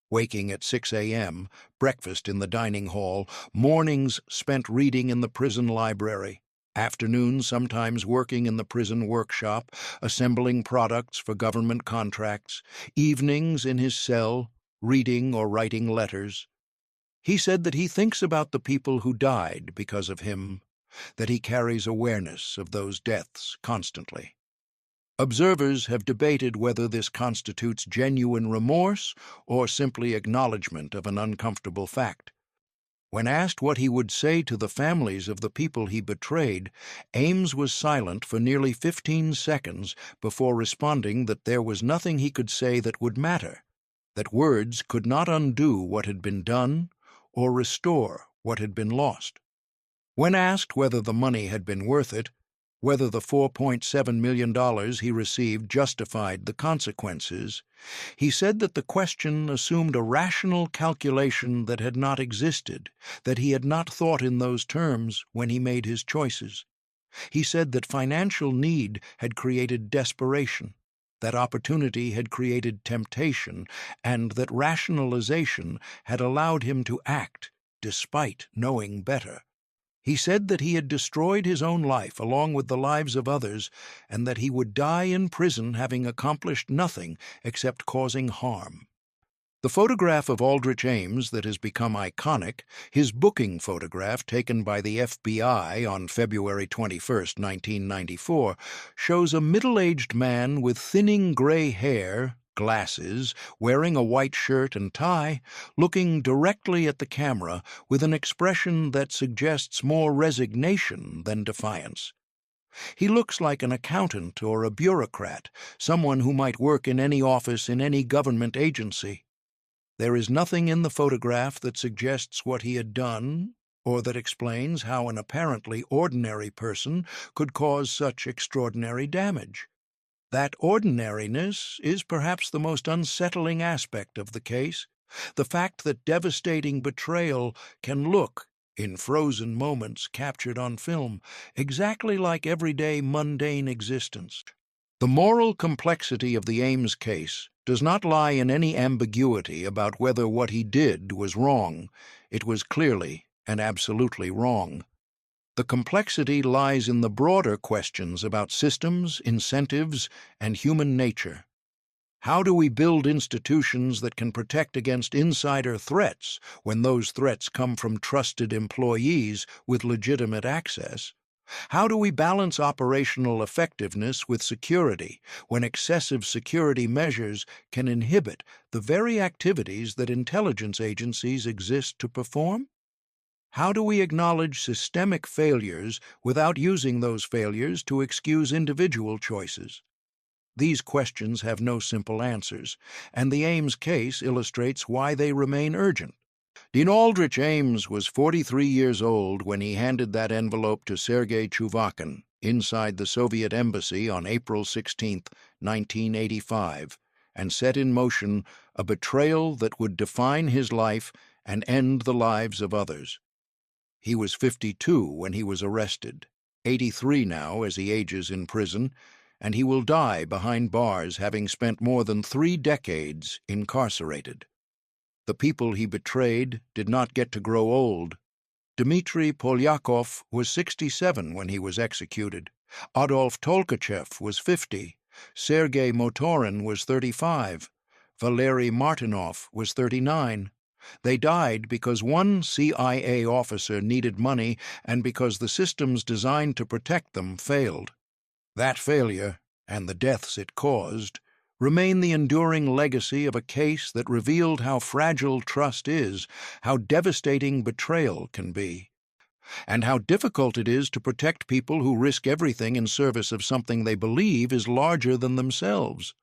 Waking at 6 a.m., breakfast in the dining hall, mornings spent reading in the prison library, afternoons sometimes working in the prison workshop, assembling products for government contracts, evenings in his cell, reading or writing letters. He said that he thinks about the people who died because of him, that he carries awareness of those deaths constantly. Observers have debated whether this constitutes genuine remorse or simply acknowledgement of an uncomfortable fact. When asked what he would say to the families of the people he betrayed, Ames was silent for nearly 15 seconds before responding that there was nothing he could say that would matter, that words could not undo what had been done or restore what had been lost. When asked whether the money had been worth it, whether the $4.7 million he received justified the consequences, he said that the question assumed a rational calculation that had not existed, that he had not thought in those terms when he made his choices. He said that financial need had created desperation, that opportunity had created temptation, and that rationalization had allowed him to act despite knowing better. He said that he had destroyed his own life along with the lives of others, and that he would die in prison having accomplished nothing except causing harm. The photograph of Aldrich Ames that has become iconic, his booking photograph taken by the FBI on February 21, 1994, shows a middle-aged man with thinning gray hair, glasses, wearing a white shirt and tie, looking directly at the camera with an expression that suggests more resignation than defiance. He looks like an accountant or a bureaucrat, someone who might work in any office in any government agency. There is nothing in the photograph that suggests what he had done, or that explains how an apparently ordinary person could cause such extraordinary damage. That ordinariness is perhaps the most unsettling aspect of the case, the fact that devastating betrayal can look, in frozen moments captured on film, exactly like everyday mundane existence. The moral complexity of the Ames case does not lie in any ambiguity about whether what he did was wrong. It was clearly and absolutely wrong. The complexity lies in the broader questions about systems, incentives, and human nature. How do we build institutions that can protect against insider threats when those threats come from trusted employees with legitimate access? How do we balance operational effectiveness with security when excessive security measures can inhibit the very activities that intelligence agencies exist to perform? How do we acknowledge systemic failures without using those failures to excuse individual choices? These questions have no simple answers, and the Ames case illustrates why they remain urgent. Dean Aldrich Ames was 43 years old when he handed that envelope to Sergei Chuvakin inside the Soviet embassy on April 16, 1985, and set in motion a betrayal that would define his life and end the lives of others. He was 52 when he was arrested, 83 now as he ages in prison, and he will die behind bars having spent more than 3 decades incarcerated. The people he betrayed did not get to grow old. Dmitry Polyakov was 67 when he was executed. Adolf Tolkachev was 50. Sergei Motorin was 35. Valery Martinov was 39. They died because one CIA officer needed money and because the systems designed to protect them failed. That failure, and the deaths it caused, remain the enduring legacy of a case that revealed how fragile trust is, how devastating betrayal can be, and how difficult it is to protect people who risk everything in service of something they believe is larger than themselves.